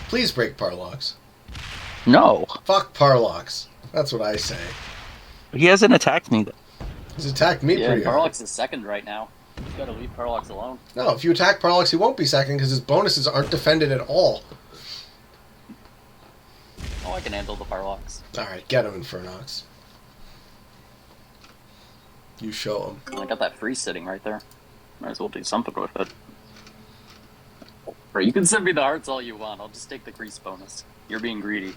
Please break Parlox. No! Fuck Parlox. That's what I say. He hasn't attacked me. He's attacked me Yeah, pretty hard. Parlox is second right now. You gotta leave Parlox alone. No, if you attack Parlox, he won't be second because his bonuses aren't defended at all. Oh, I can handle the Parlox. Alright, get him, Infernox. You show him. I got that free sitting right there. Might as well do something with it. Or you can send me the hearts all you want. I'll just take the grease bonus. You're being greedy.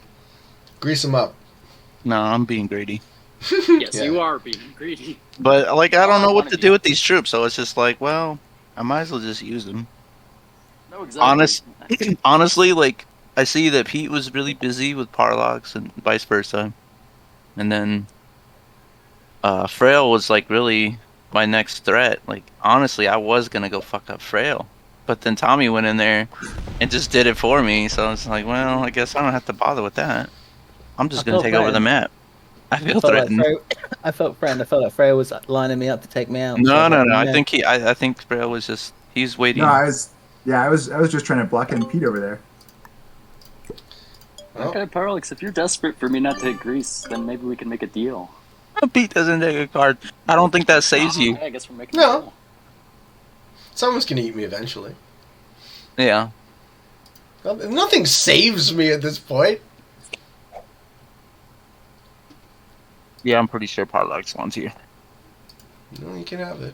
Grease him up. No, I'm being greedy. Yes, Yeah. you are being greedy. But, like, I don't know what wanna to be. do with these troops, so it's just like, well, I might as well just use them. No, exactly. Honestly, like, I see that Pete was really busy with Parlox and vice versa, and then Frail was like really my next threat. Like honestly, I was gonna go fuck up Frail, but then Tommy went in there and just did it for me. So it's like, well, I guess I don't have to bother with that. I'm just gonna felt take over the threatened. map. I feel I felt like threatened. I felt threatened. I felt like Freya was lining me up to take me out. So No, was no, like, no. I think I think Frail was just he's waiting. No, I was just trying to block in Pete over there. Well, Okay, Parallax, if you're desperate for me not to hit Grease, then maybe we can make a deal. Pete doesn't take a card. I don't think that saves you. I guess we're making No. a deal. someone's gonna eat me eventually. Yeah. Nothing saves me at this point. Yeah, I'm pretty sure Parlox wants you. No, you can have it.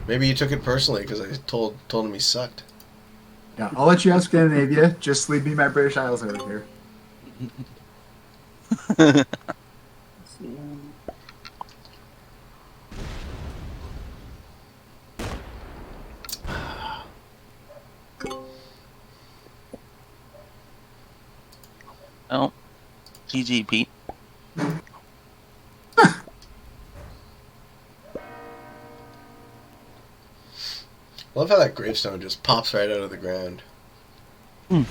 Maybe you took it personally because I told him he sucked. Yeah, I'll let you have Scandinavia. Just leave me my British Isles over here. Oh, GG, Pete. Love how that gravestone just pops right out of the ground. And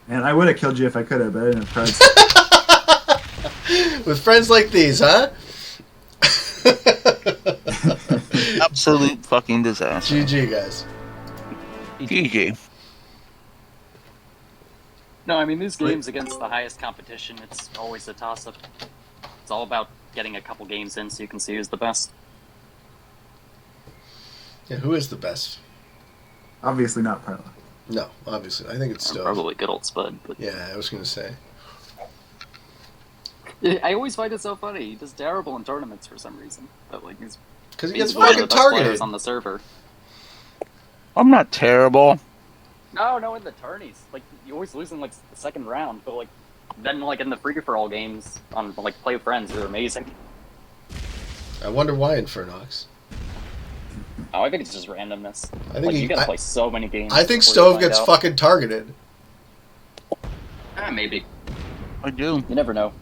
I would have killed you if I could have, but I didn't have cards. With friends like these, huh? Absolute fucking disaster. GG, guys. GG. No, I mean, these games against the highest competition, it's always a toss-up. It's all about getting a couple games in so you can see who's the best. Yeah, who is the best? Obviously not Parla. No, obviously. I think it's Stove. Probably good old Spud, but Yeah, I was going to say. I always find it so funny. He does terrible in tournaments for some reason, but like he's Because he gets one of fucking the best players targeted. on the server. I'm not terrible. No, in the tourneys, like you always lose in like the second round, but like then like in the free for all games on like Play with Friends, they're amazing. I wonder why Infernox. Oh, I think it's just randomness. I think Like he, you gotta play so many games. I think before you Stove find gets out. fucking targeted. Maybe. I do. You never know.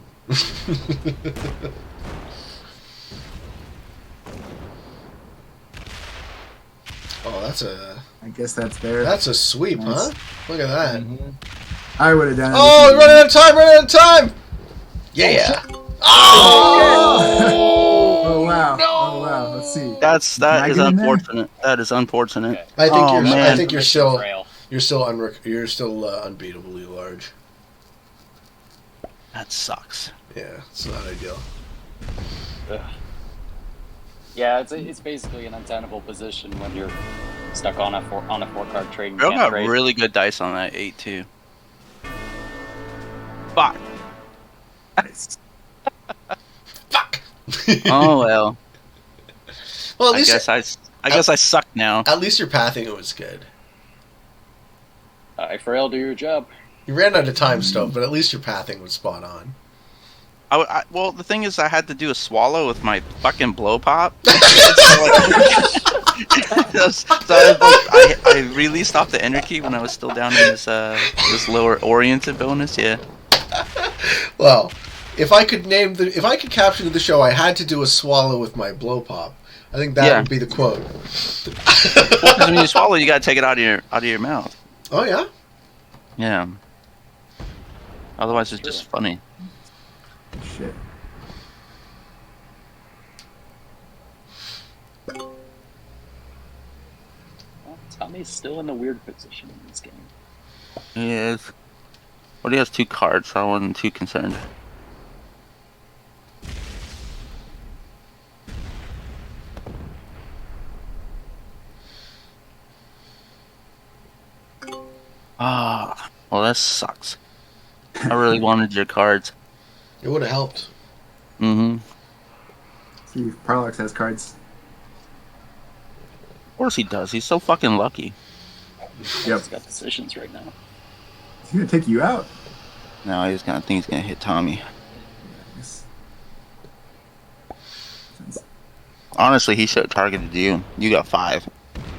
Oh, that's a that's a sweep, Nice. huh? Look at that. I would have done it. Oh, running out of time! Running out of time! Yeah. Oh! Oh wow! Oh wow! Let's see. That Can I is get in there? unfortunate. That is unfortunate. Okay. I think Oh, you're. I man. think you're Permission still. Frail. You're still unbeatably large. That sucks. Yeah, it's not ideal. Ugh. Yeah, it's basically an untenable position when you're stuck on a four card trade and Bro can't got trade. really good dice on that 8-2. Fuck. Nice. Fuck. Oh well. Well, at I least guess I suck now. at least your pathing was good. Frail, do your job. You ran out of time, Stove, but at least your pathing was spot on. Well, the thing is, I had to do a swallow with my fucking blow pop. So I released off the enter key when I was still down in this lower oriented bonus. Yeah. Well, if I could capture the show, I had to do a swallow with my blow pop. I think that would be the quote. Well, 'cause when you swallow, you gotta take it out of your mouth. Oh yeah. Yeah. Otherwise, it's just funny. Shit. Well, Tommy's still in a weird position in this game. He is. Well, he has 2 cards, so I wasn't too concerned. Ah, well, that sucks. I really wanted your cards. It would have helped. Mm-hmm. See if Parlox has cards. Of course he does. He's so fucking lucky. Yep. He's got decisions right now. He's gonna take you out. No, I think he's gonna hit Tommy. Nice. Honestly, he should have targeted you. You got 5.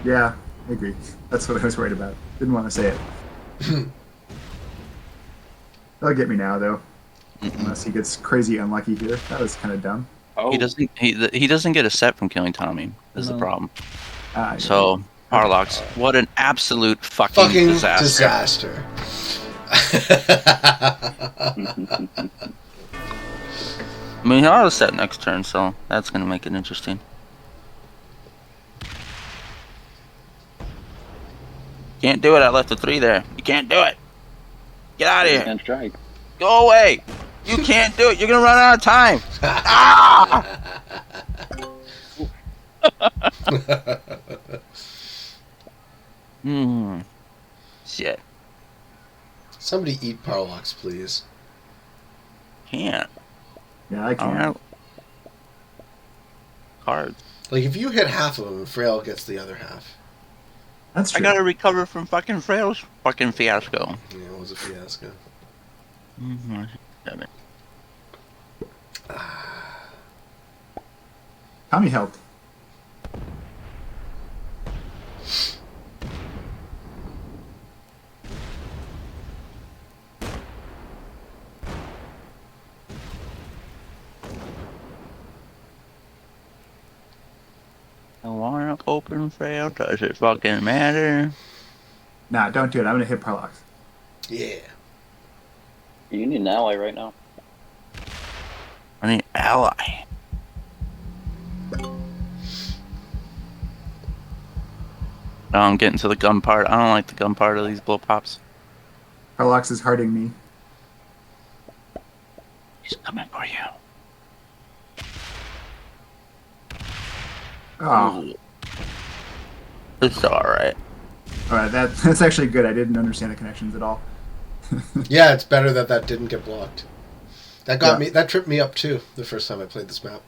Yeah, I agree. That's what I was worried about. Didn't want to say it. That'll get me now, though. Unless he gets crazy unlucky here. That was kind of dumb. Oh, He doesn't get a set from killing Tommy. That's the No. problem. Yeah. So Parlox, what an absolute fucking disaster. I mean, he'll have a set next turn, so that's gonna make it interesting. Can't do it. I left a 3 there. You can't do it. Get out of here. can't strike. Go away. You can't do it. You're gonna run out of time. Ah! Shit. Somebody eat Parlox, please. Can't. Yeah, I can't. Alright. Cards. Like, if you hit half of them, Frail gets the other half. That's I true. gotta recover from fucking Frail's fucking fiasco. Yeah, it was a fiasco. Damn it. Tommy helped. I wanna open Frail. Does it fucking matter? Nah, don't do it. I'm gonna hit Parlox. Yeah. You need an ally right now. I need ally. Oh, I'm getting to the gun part. I don't like the gun part of these blow pops. Parlox is harding me. He's coming for you. Oh, Ooh. It's alright. alright. That's actually good. I didn't understand the connections at all. Yeah, it's better that that didn't get blocked. That got Yeah. me. That tripped me up too. The first time I played this map.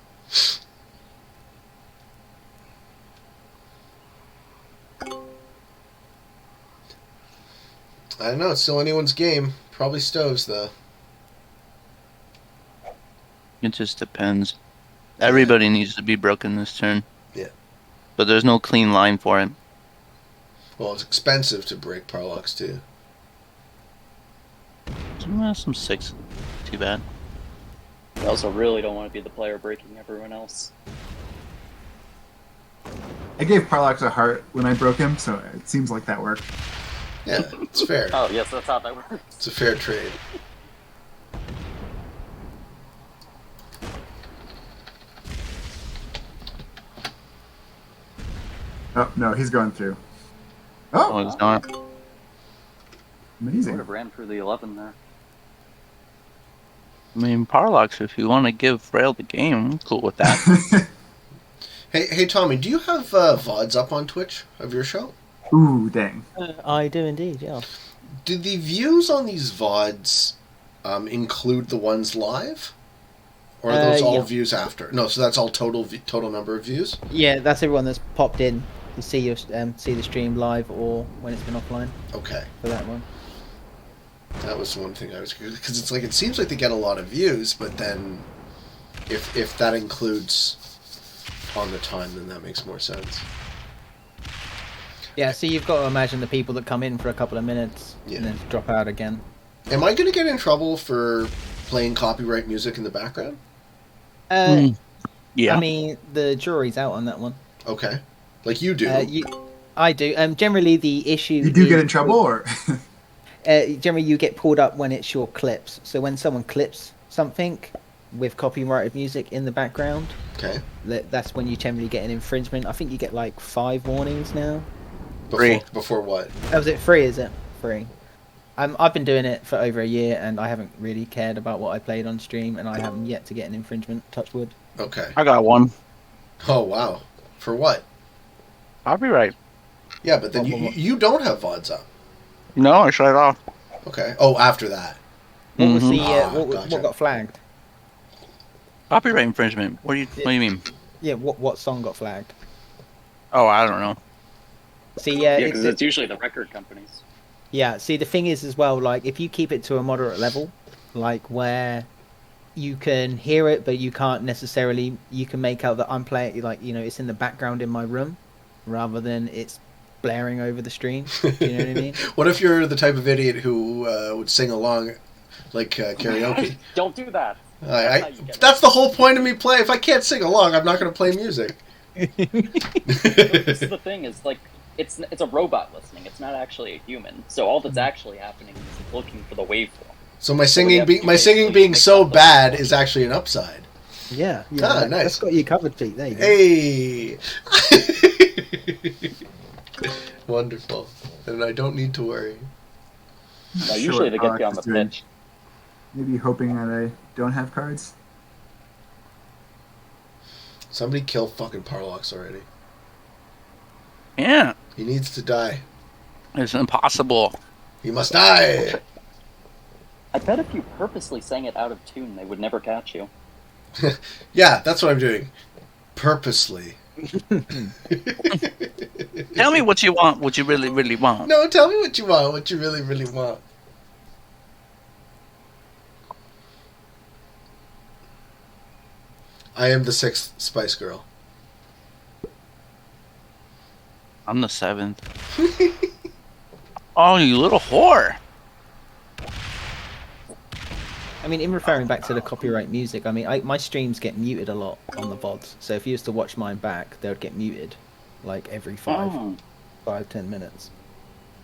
I don't know. It's still anyone's game. Probably Stove's though. It just depends. Everybody needs to be broken this turn. Yeah. But there's no clean line for it. Well, it's expensive to break Parlox too. Some 6. Too bad. You also really don't want to be the player breaking everyone else. I gave Parlox a heart when I broke him, so it seems like that worked. Yeah, it's fair. Oh, yes, that's how that works. It's a fair trade. Oh, no, he's going through. Oh, Oh, it's not. I would amazing. have ran through the 11 there. I mean, Parlox, if you want to give Frail the game, I'm cool with that. Hey, Tommy, do you have VODs up on Twitch of your show? Ooh, dang. I do indeed, yeah. Do the views on these VODs include the ones live? Or are those all Yeah. views after? No, so that's all total number of views? Yeah, that's everyone that's popped in to see your see the stream live or when it's been offline Okay. for that one. That was one thing I was curious, because it's like, it seems like they get a lot of views, but then if that includes on the time, then that makes more sense. Yeah, so you've got to imagine the people that come in for a couple of minutes Yeah. and then drop out again. Am I going to get in trouble for playing copyright music in the background? Yeah. I mean, the jury's out on that one. Okay. Like you do. I do. Generally, the issue. You do is- get in trouble, or? Generally, you get pulled up when it's your clips. So when someone clips something with copyrighted music in the background, Okay. that's when you generally get an infringement. I think you get like 5 warnings now. Before what? Oh, is it free? Is it free? I've been doing it for over a year, and I haven't really cared about what I played on stream, and I haven't yet to get an infringement. Touch wood. Okay. I got one. Oh, wow. For what? Copyright. Yeah, but then you don't have VODs up. No, I shut it off. Okay. Oh, after that. What was the Ah, what gotcha. got flagged? Copyright infringement. What do you mean? Yeah, what song got flagged? Oh, I don't know. See, Yeah, because it's usually the record companies. Yeah, see, the thing is as well, like, if you keep it to a moderate level, like where you can hear it, but you can't necessarily. You can make out that I'm playing, like, it's in the background in my room, rather than it's blaring over the stream. Do you know what I mean? What if you're the type of idiot who would sing along, like karaoke? Don't do that. That's the whole point of me playing. If I can't sing along, I'm not going to play music. This is the thing, is like it's a robot listening. It's not actually a human. So all that's actually happening is looking for the waveform. So my singing being so bad is actually an upside. Yeah. Nice. That's got you covered, Pete. There you go. Hey. Wonderful. And I don't need to worry. Now, usually they get you on the pitch. Maybe hoping that I don't have cards. Somebody kill fucking Parlox already. Yeah. He needs to die. It's impossible. He must die. I bet if you purposely sang it out of tune, they would never catch you. Yeah, that's what I'm doing. Purposely. Tell me what you want, what you really, really want. No, tell me what you want, what you really, really want. I am the 6th Spice Girl. I'm the 7th. Oh, you little whore. I mean, in referring back to the copyright music, I mean, my streams get muted a lot on the VODs. So if you used to watch mine back, they would get muted, like every 5-10 minutes,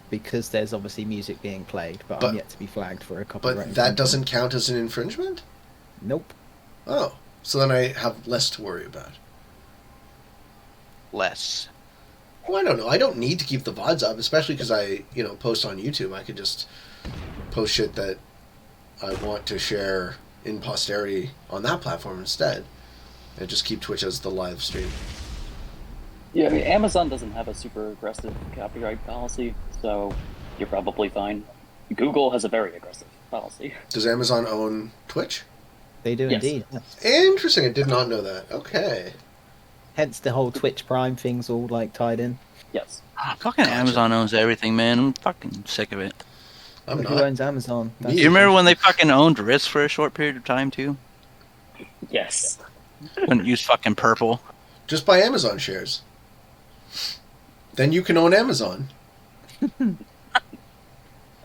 because there's obviously music being played, but I'm yet to be flagged for a copyright. But that doesn't count as an infringement? Nope. Oh, so then I have less to worry about. Less. Well, I don't know. I don't need to keep the VODs up, especially because I, post on YouTube. I could just post shit that I want to share in posterity on that platform instead, and just keep Twitch as the live stream. Yeah, I mean, Amazon doesn't have a super aggressive copyright policy, so you're probably fine. Google has a very aggressive policy. Does Amazon own Twitch? They do, Yes. indeed. Interesting. I did not know that. Okay. Hence the whole Twitch Prime thing's all like tied in. Yes. Fucking Amazon owns everything, man. I'm fucking sick of it. I'm Who not. owns Amazon? Me. You remember when they fucking owned Risk for a short period of time, too? Yes. Couldn't use fucking purple. Just buy Amazon shares. Then you can own Amazon.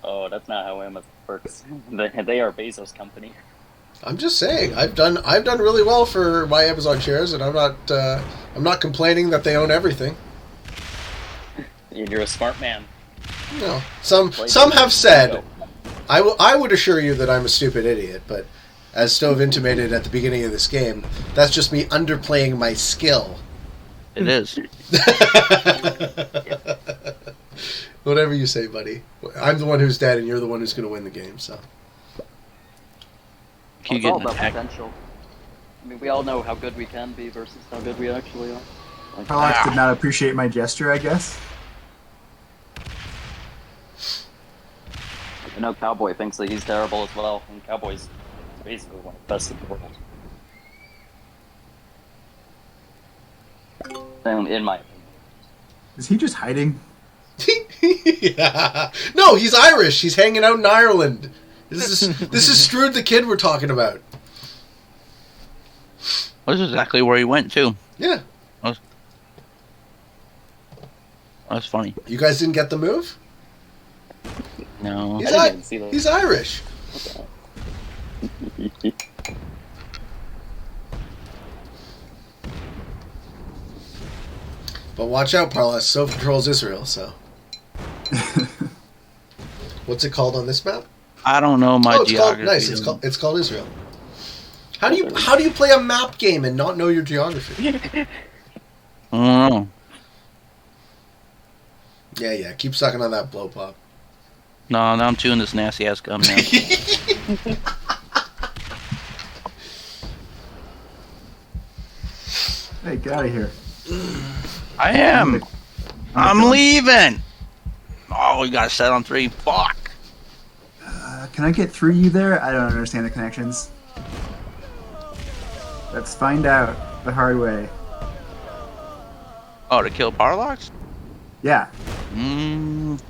Oh, that's not how Amazon works. They are Bezos' company. I'm just saying, I've done really well for my Amazon shares, and I'm not complaining that they own everything. You're a smart man. No, some have said, I would assure you that I'm a stupid idiot, but as Stove intimated at the beginning of this game, that's just me underplaying my skill. It is. Whatever you say, buddy. I'm the one who's dead, and you're the one who's going to win the game. So Keep It's all getting about attacked. potential. I mean, we all know how good we can be versus how good we actually are. Like, Alex did not appreciate my gesture, I guess. I know Cowboy thinks that he's terrible as well, and Cowboy's basically one of the best in the world. In my opinion. Is he just hiding? yeah. No, he's Irish. He's hanging out in Ireland. This is Strood the Kid we're talking about. That's exactly where he went, too. Yeah. That's funny. You guys didn't get the move? No. He's, I didn't even see that. he's Irish. But watch out, Parlas. So controls Israel, so. What's it called on this map? I don't know my it's called, geography. nice. It's called Israel. How do you play a map game and not know your geography? I don't know. Yeah. Keep sucking on that blow pop. No, now I'm chewing this nasty ass gum now. Hey, get out of here. I am. I'm leaving. Oh, we got to set on 3. Fuck. Can I get through you there? I don't understand the connections. Let's find out the hard way. Oh, to kill Barlocks? Yeah. Mm,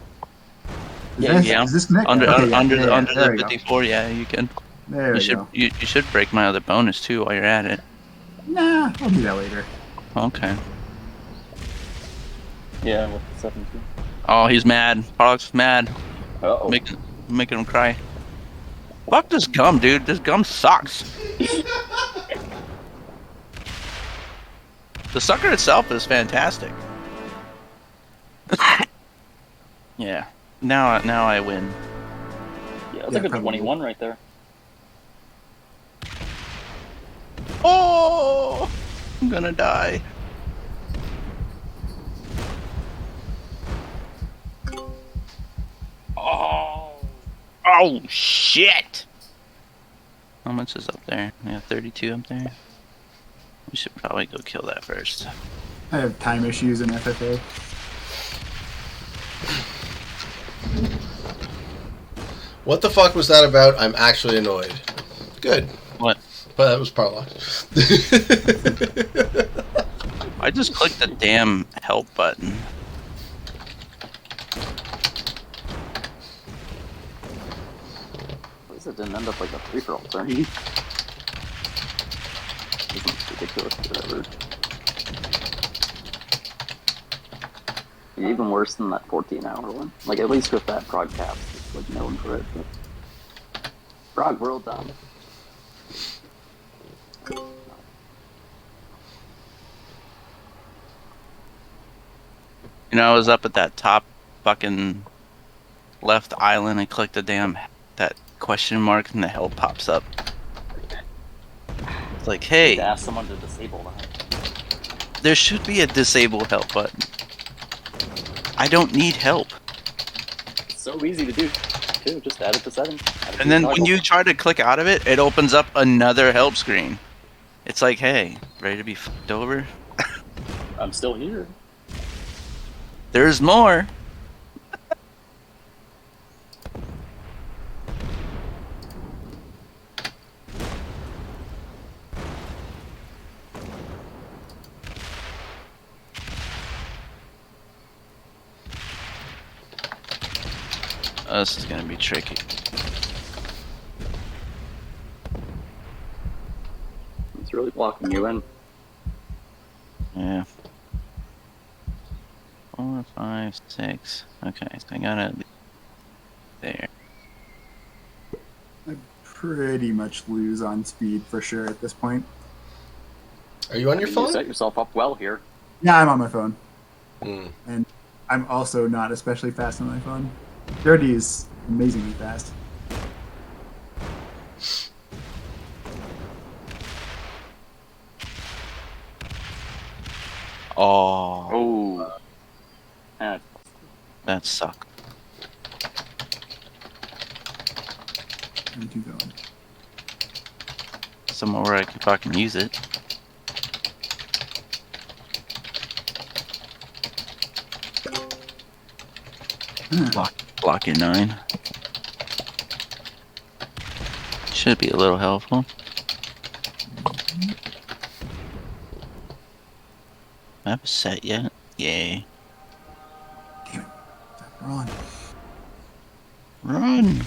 Is yeah. this connect? Under Okay, under there the we go. 54, yeah, you can. There we go. You should break my other bonus too while you're at it. Nah, I'll do that later. Okay. Yeah, with the 17. Oh, he's mad. Parlock's mad. Uh-oh. Making him cry. Fuck this gum, dude. This gum sucks. The sucker itself is fantastic. Yeah. Now I win. Yeah, that's Yeah, a good probably. 21 right there. Oh, I'm gonna die. Oh shit! How much is up there? We have 32 up there. We should probably go kill that first. I have time issues in FFA. What the fuck was that about? I'm actually annoyed. Good. What? But that was Parlock. I just clicked the damn help button. At least it didn't end up like a free-for-all turn. This is ridiculous, whatever. Even worse than that 14-hour one. Like, at least with that broadcast, it's like known for it. But... Frog World done. You know, I was up at that top fucking left island and clicked the damn that question mark and the help pops up. It's like, hey, To ask someone to disable that. there should be a disable help button. I don't need help. It's so easy to do, too. Just add it to settings. Add it to And then your when toggle. you try to click out of it, it opens up another help screen. It's like, hey, ready to be fucked over? I'm still here. There's more. Oh, this is gonna be tricky. It's really blocking you in. Yeah. 4, 5, 6. Okay, so I gotta be there. I pretty much lose on speed for sure at this point. Are you on your You phone? set yourself up well here. Yeah, I'm on my phone. Hmm. And I'm also not especially fast on my phone. Dirty is amazingly fast. Oh, Oh. Eh, that sucked. Where'd you going? Somewhere where I can fucking use it. Block your 9. Should be a little helpful. I have a set yet? Yay. Damn it. Run. Run!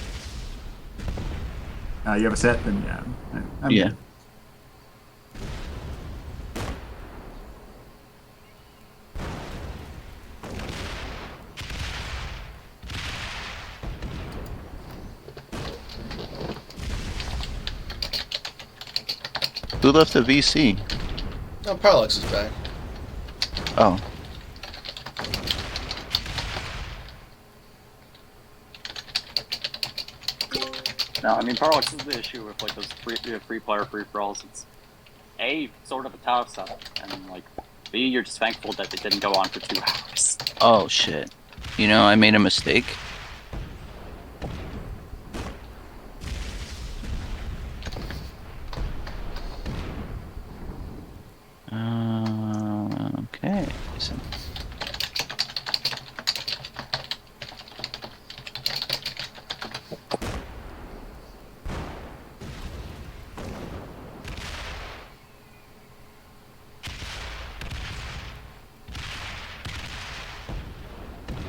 You have a set? Then yeah. I'm Yeah. good. Who left the VC? Oh, Parlox is back. Oh. No, I mean, Parallax is the issue with like those free player free for alls. It's A, sort of a tough setup, and like B, you're just thankful that they didn't go on for 2 hours. Oh shit. You know, I made a mistake. Okay. So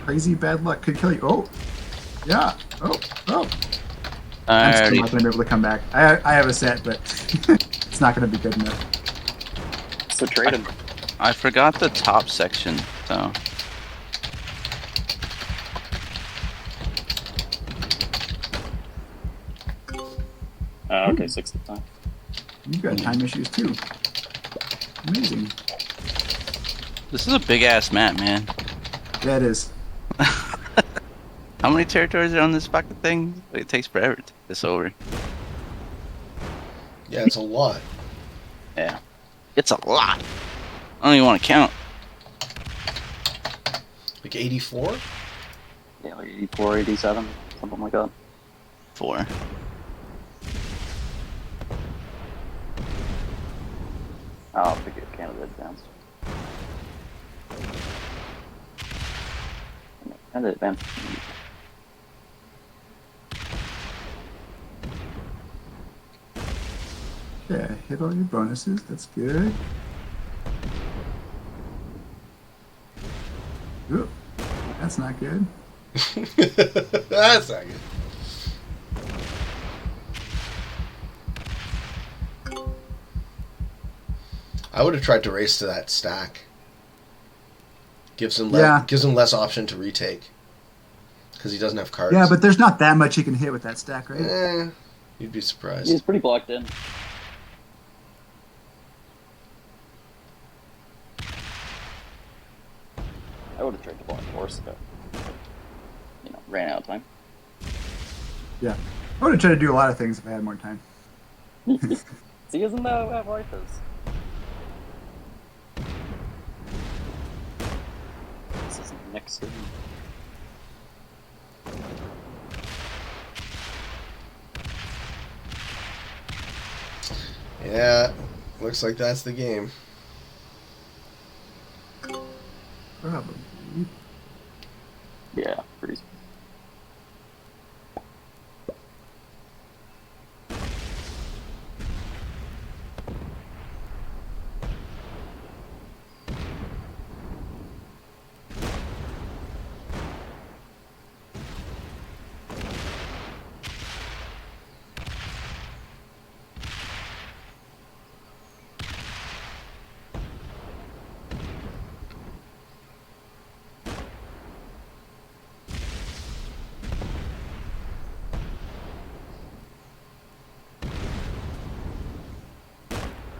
Crazy bad luck could kill you. Oh. Yeah. Oh. I'm still Alrighty. not going to be able to come back. I have a set, but it's not going to be good enough. So trade him. I forgot the top section, so Okay, 65. You've got time issues too. Amazing. this is a big ass map, man. Yeah, it is. How many territories are on this fucking thing? It takes forever to take this over. Yeah, it's a lot. Yeah. It's a lot. I don't even want to count. Like 84? Yeah, like 84, 87, something like that. 4. I'll pick it Canada advanced. Canada advanced. Yeah, hit all your bonuses. That's good. Ooh, that's not good. That's not good. I would have tried to race to that stack. Gives him less option to retake. Because he doesn't have cards. Yeah, but there's not that much you can hit with that stack, right? You'd be surprised. He's pretty blocked in. I would have tried to block force, but ran out of time. Yeah. I would have tried to do a lot of things if I had more time. See, isn't that how life is? This is next turn. Yeah, looks like that's the game. Probably. Yeah, pretty.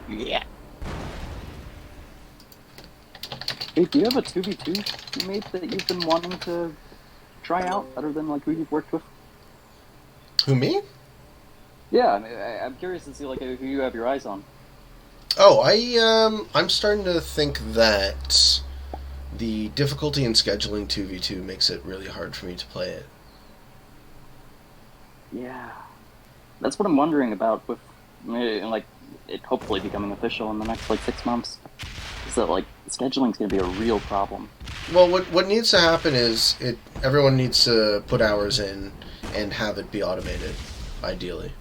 Yeah. Hey, do you have a 2v2 you made that you've been wanting to try out, other than like who you've worked with? Who, me? Yeah, I mean, I'm curious to see like who you have your eyes on. Oh, I'm starting to think that the difficulty in scheduling 2v2 makes it really hard for me to play it. Yeah, that's what I'm wondering about with like it hopefully becoming official in the next like 6 months. Is that like scheduling's going to be a real problem? Well, what needs to happen is everyone needs to put hours in and have it be automated, ideally.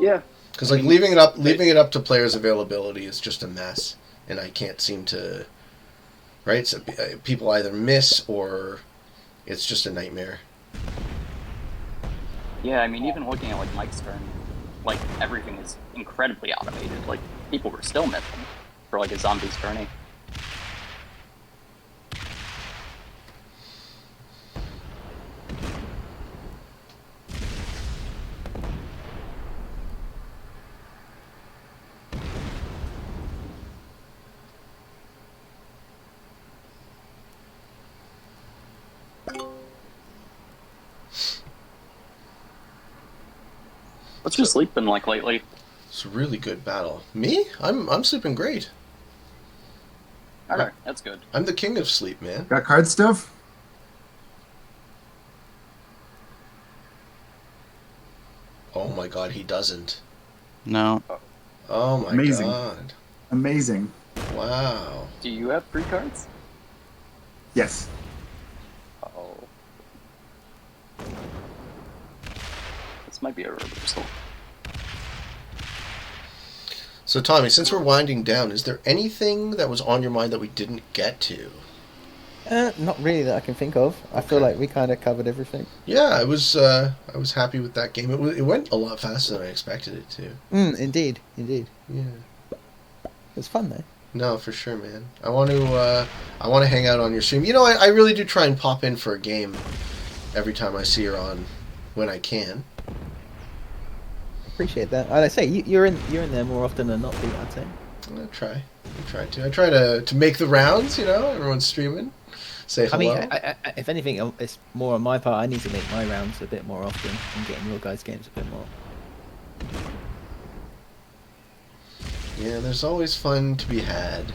Yeah. Because like leaving it up to players' availability is just a mess, and I can't seem to. Right, so people either miss or it's just a nightmare. Yeah, I mean, even looking at like Mike's turn, like everything is incredibly automated. Like people were still missing for like a zombie's tourney. What's your sleep been like lately? It's a really good battle. Me? I'm sleeping great. Okay, that's good. I'm the king of sleep, man. Got card stuff? Oh my god, he doesn't. No. Oh my Amazing. god. Amazing. Wow. Do you have free cards? Yes. Oh. This might be a reversal. So Tommy, since we're winding down, is there anything that was on your mind that we didn't get to? Not really that I can think of. I feel like we kind of covered everything. Yeah, I was happy with that game. It went a lot faster than I expected it to. Indeed. It Yeah. was fun though. No, for sure, man. I want to hang out on your stream. You know, I really do try and pop in for a game every time I see her on when I can. Appreciate that. I'd say you're in there more often than not, Pete, I'd say. I try to make the rounds. You know, everyone's streaming. Say hello. I mean, I, if anything, it's more on my part. I need to make my rounds a bit more often and get in your guys' games a bit more. Yeah, there's always fun to be had.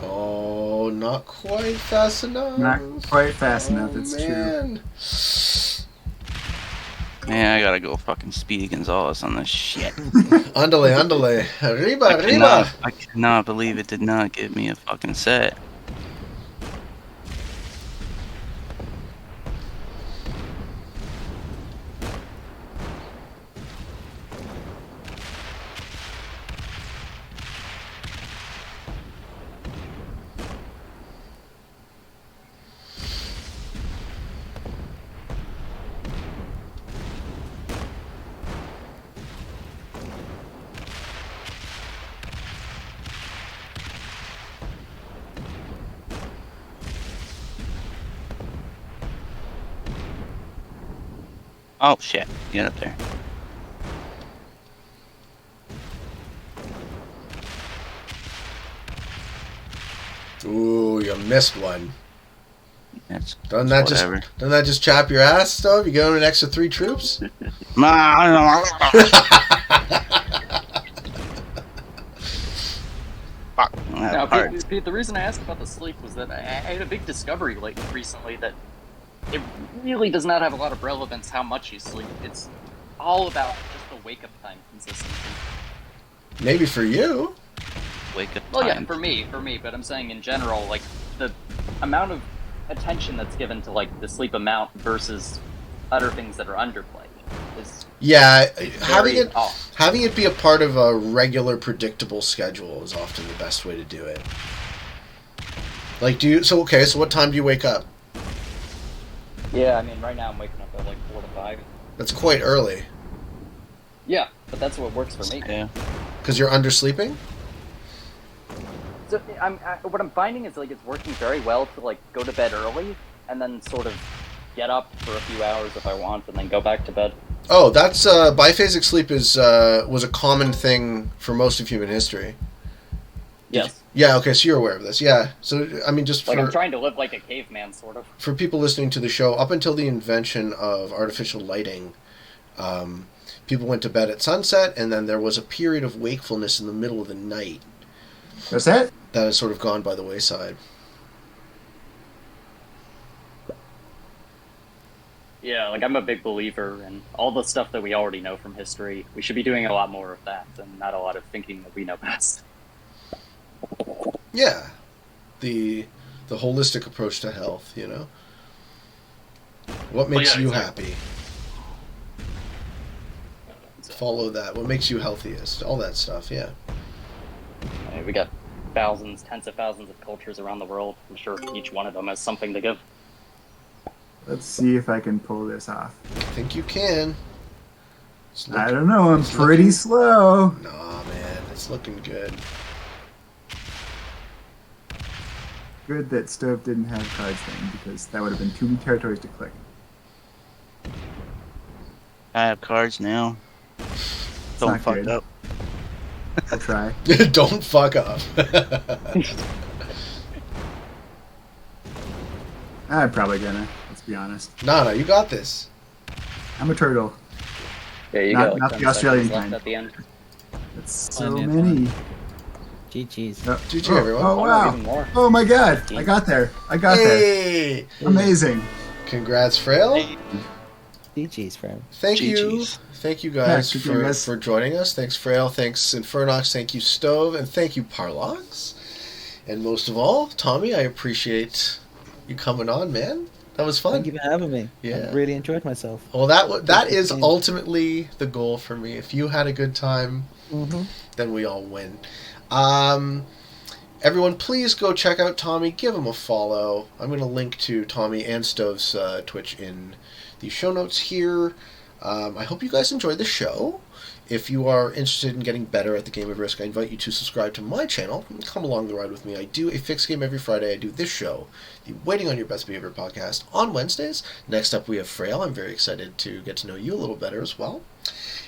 Oh, not quite fast enough. Not quite fast enough, it's true. Man. Man, I gotta go fucking Speedy Gonzalez on this shit. Andale. Arriba. I cannot believe it did not give me a fucking set. Oh shit, get up there. Ooh, you missed one. That's Doesn't that whatever. just chap your ass, Stove? You going an extra 3 troops? Fuck. Now, Alright. Pete, the reason I asked about the sleep was that I had a big discovery recently that it really does not have a lot of relevance how much you sleep. It's all about just the wake-up time consistency. Maybe for you. Wake up Well, yeah, time. for me, but I'm saying in general, like, the amount of attention that's given to, like, the sleep amount versus other things that are underplayed is Yeah, very off. having it be a part of a regular, predictable schedule is often the best way to do it. Like, so what time do you wake up? Yeah, I mean, right now I'm waking up at, like, 4 to 5. That's quite early. Yeah, but that's what works for me. Yeah. Because you're undersleeping? So what I'm finding is like it's working very well to like go to bed early and then sort of get up for a few hours if I want and then go back to bed. Oh, that's biphasic sleep was a common thing for most of human history. Yes. Yeah, okay, so you're aware of this. Yeah. So I mean just Like I'm trying to live like a caveman sort of. for people listening to the show, up until the invention of artificial lighting, people went to bed at sunset, and then there was a period of wakefulness in the middle of the night. That's it? That has sort of gone by the wayside. Yeah, like I'm a big believer in all the stuff that we already know from history. We should be doing a lot more of that and not a lot of thinking that we know best. Yeah. The holistic approach to health, you know? What makes you happy? Follow that. What makes you healthiest? All that stuff, yeah. We got thousands, tens of thousands of cultures around the world. I'm sure each one of them has something to give. Let's see if I can pull this off. I think you can. I don't know, I'm pretty slow. Nah, man, it's looking good. Good that Stove didn't have cards then, because that would have been too many territories to click. I have cards now. Don't not fuck good. up. I'll try. Don't fuck up. I'm probably gonna, let's be honest. No, you got this. I'm a turtle. Yeah, you Not- got like not 10 the Australian seconds kind. left at the end. That's so yeah, many. GG's. Oh, GG, oh, everyone. Oh, Oh, wow. even more. Oh my god. I got there. I got there. Hey! Amazing. Congrats, Frail. GG's, friend. Thank you. GGs. Thank you guys Yeah, good guys. for joining us. Thanks, Frail. Thanks, Infernox. Thank you, Stove. And thank you, Parlox. And most of all, Tommy, I appreciate you coming on, man. That was fun. Thank you for having me. Yeah. I really enjoyed myself. Well, that is game. ultimately the goal for me. If you had a good time, then we all win. Everyone, please go check out Tommy. Give him a follow. I'm going to link to Tommy and Stove's Twitch in the show notes here. I hope you guys enjoyed the show. If you are interested in getting better at the game of Risk, I invite you to subscribe to my channel and come along the ride with me. I do a fixed game every Friday. I do this show, the Waiting on Your Best Behavior podcast, on Wednesdays. Next up, we have Frail. I'm very excited to get to know you a little better as well.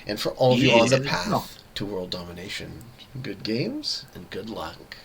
And for all of you on the path to world domination, good games and good luck.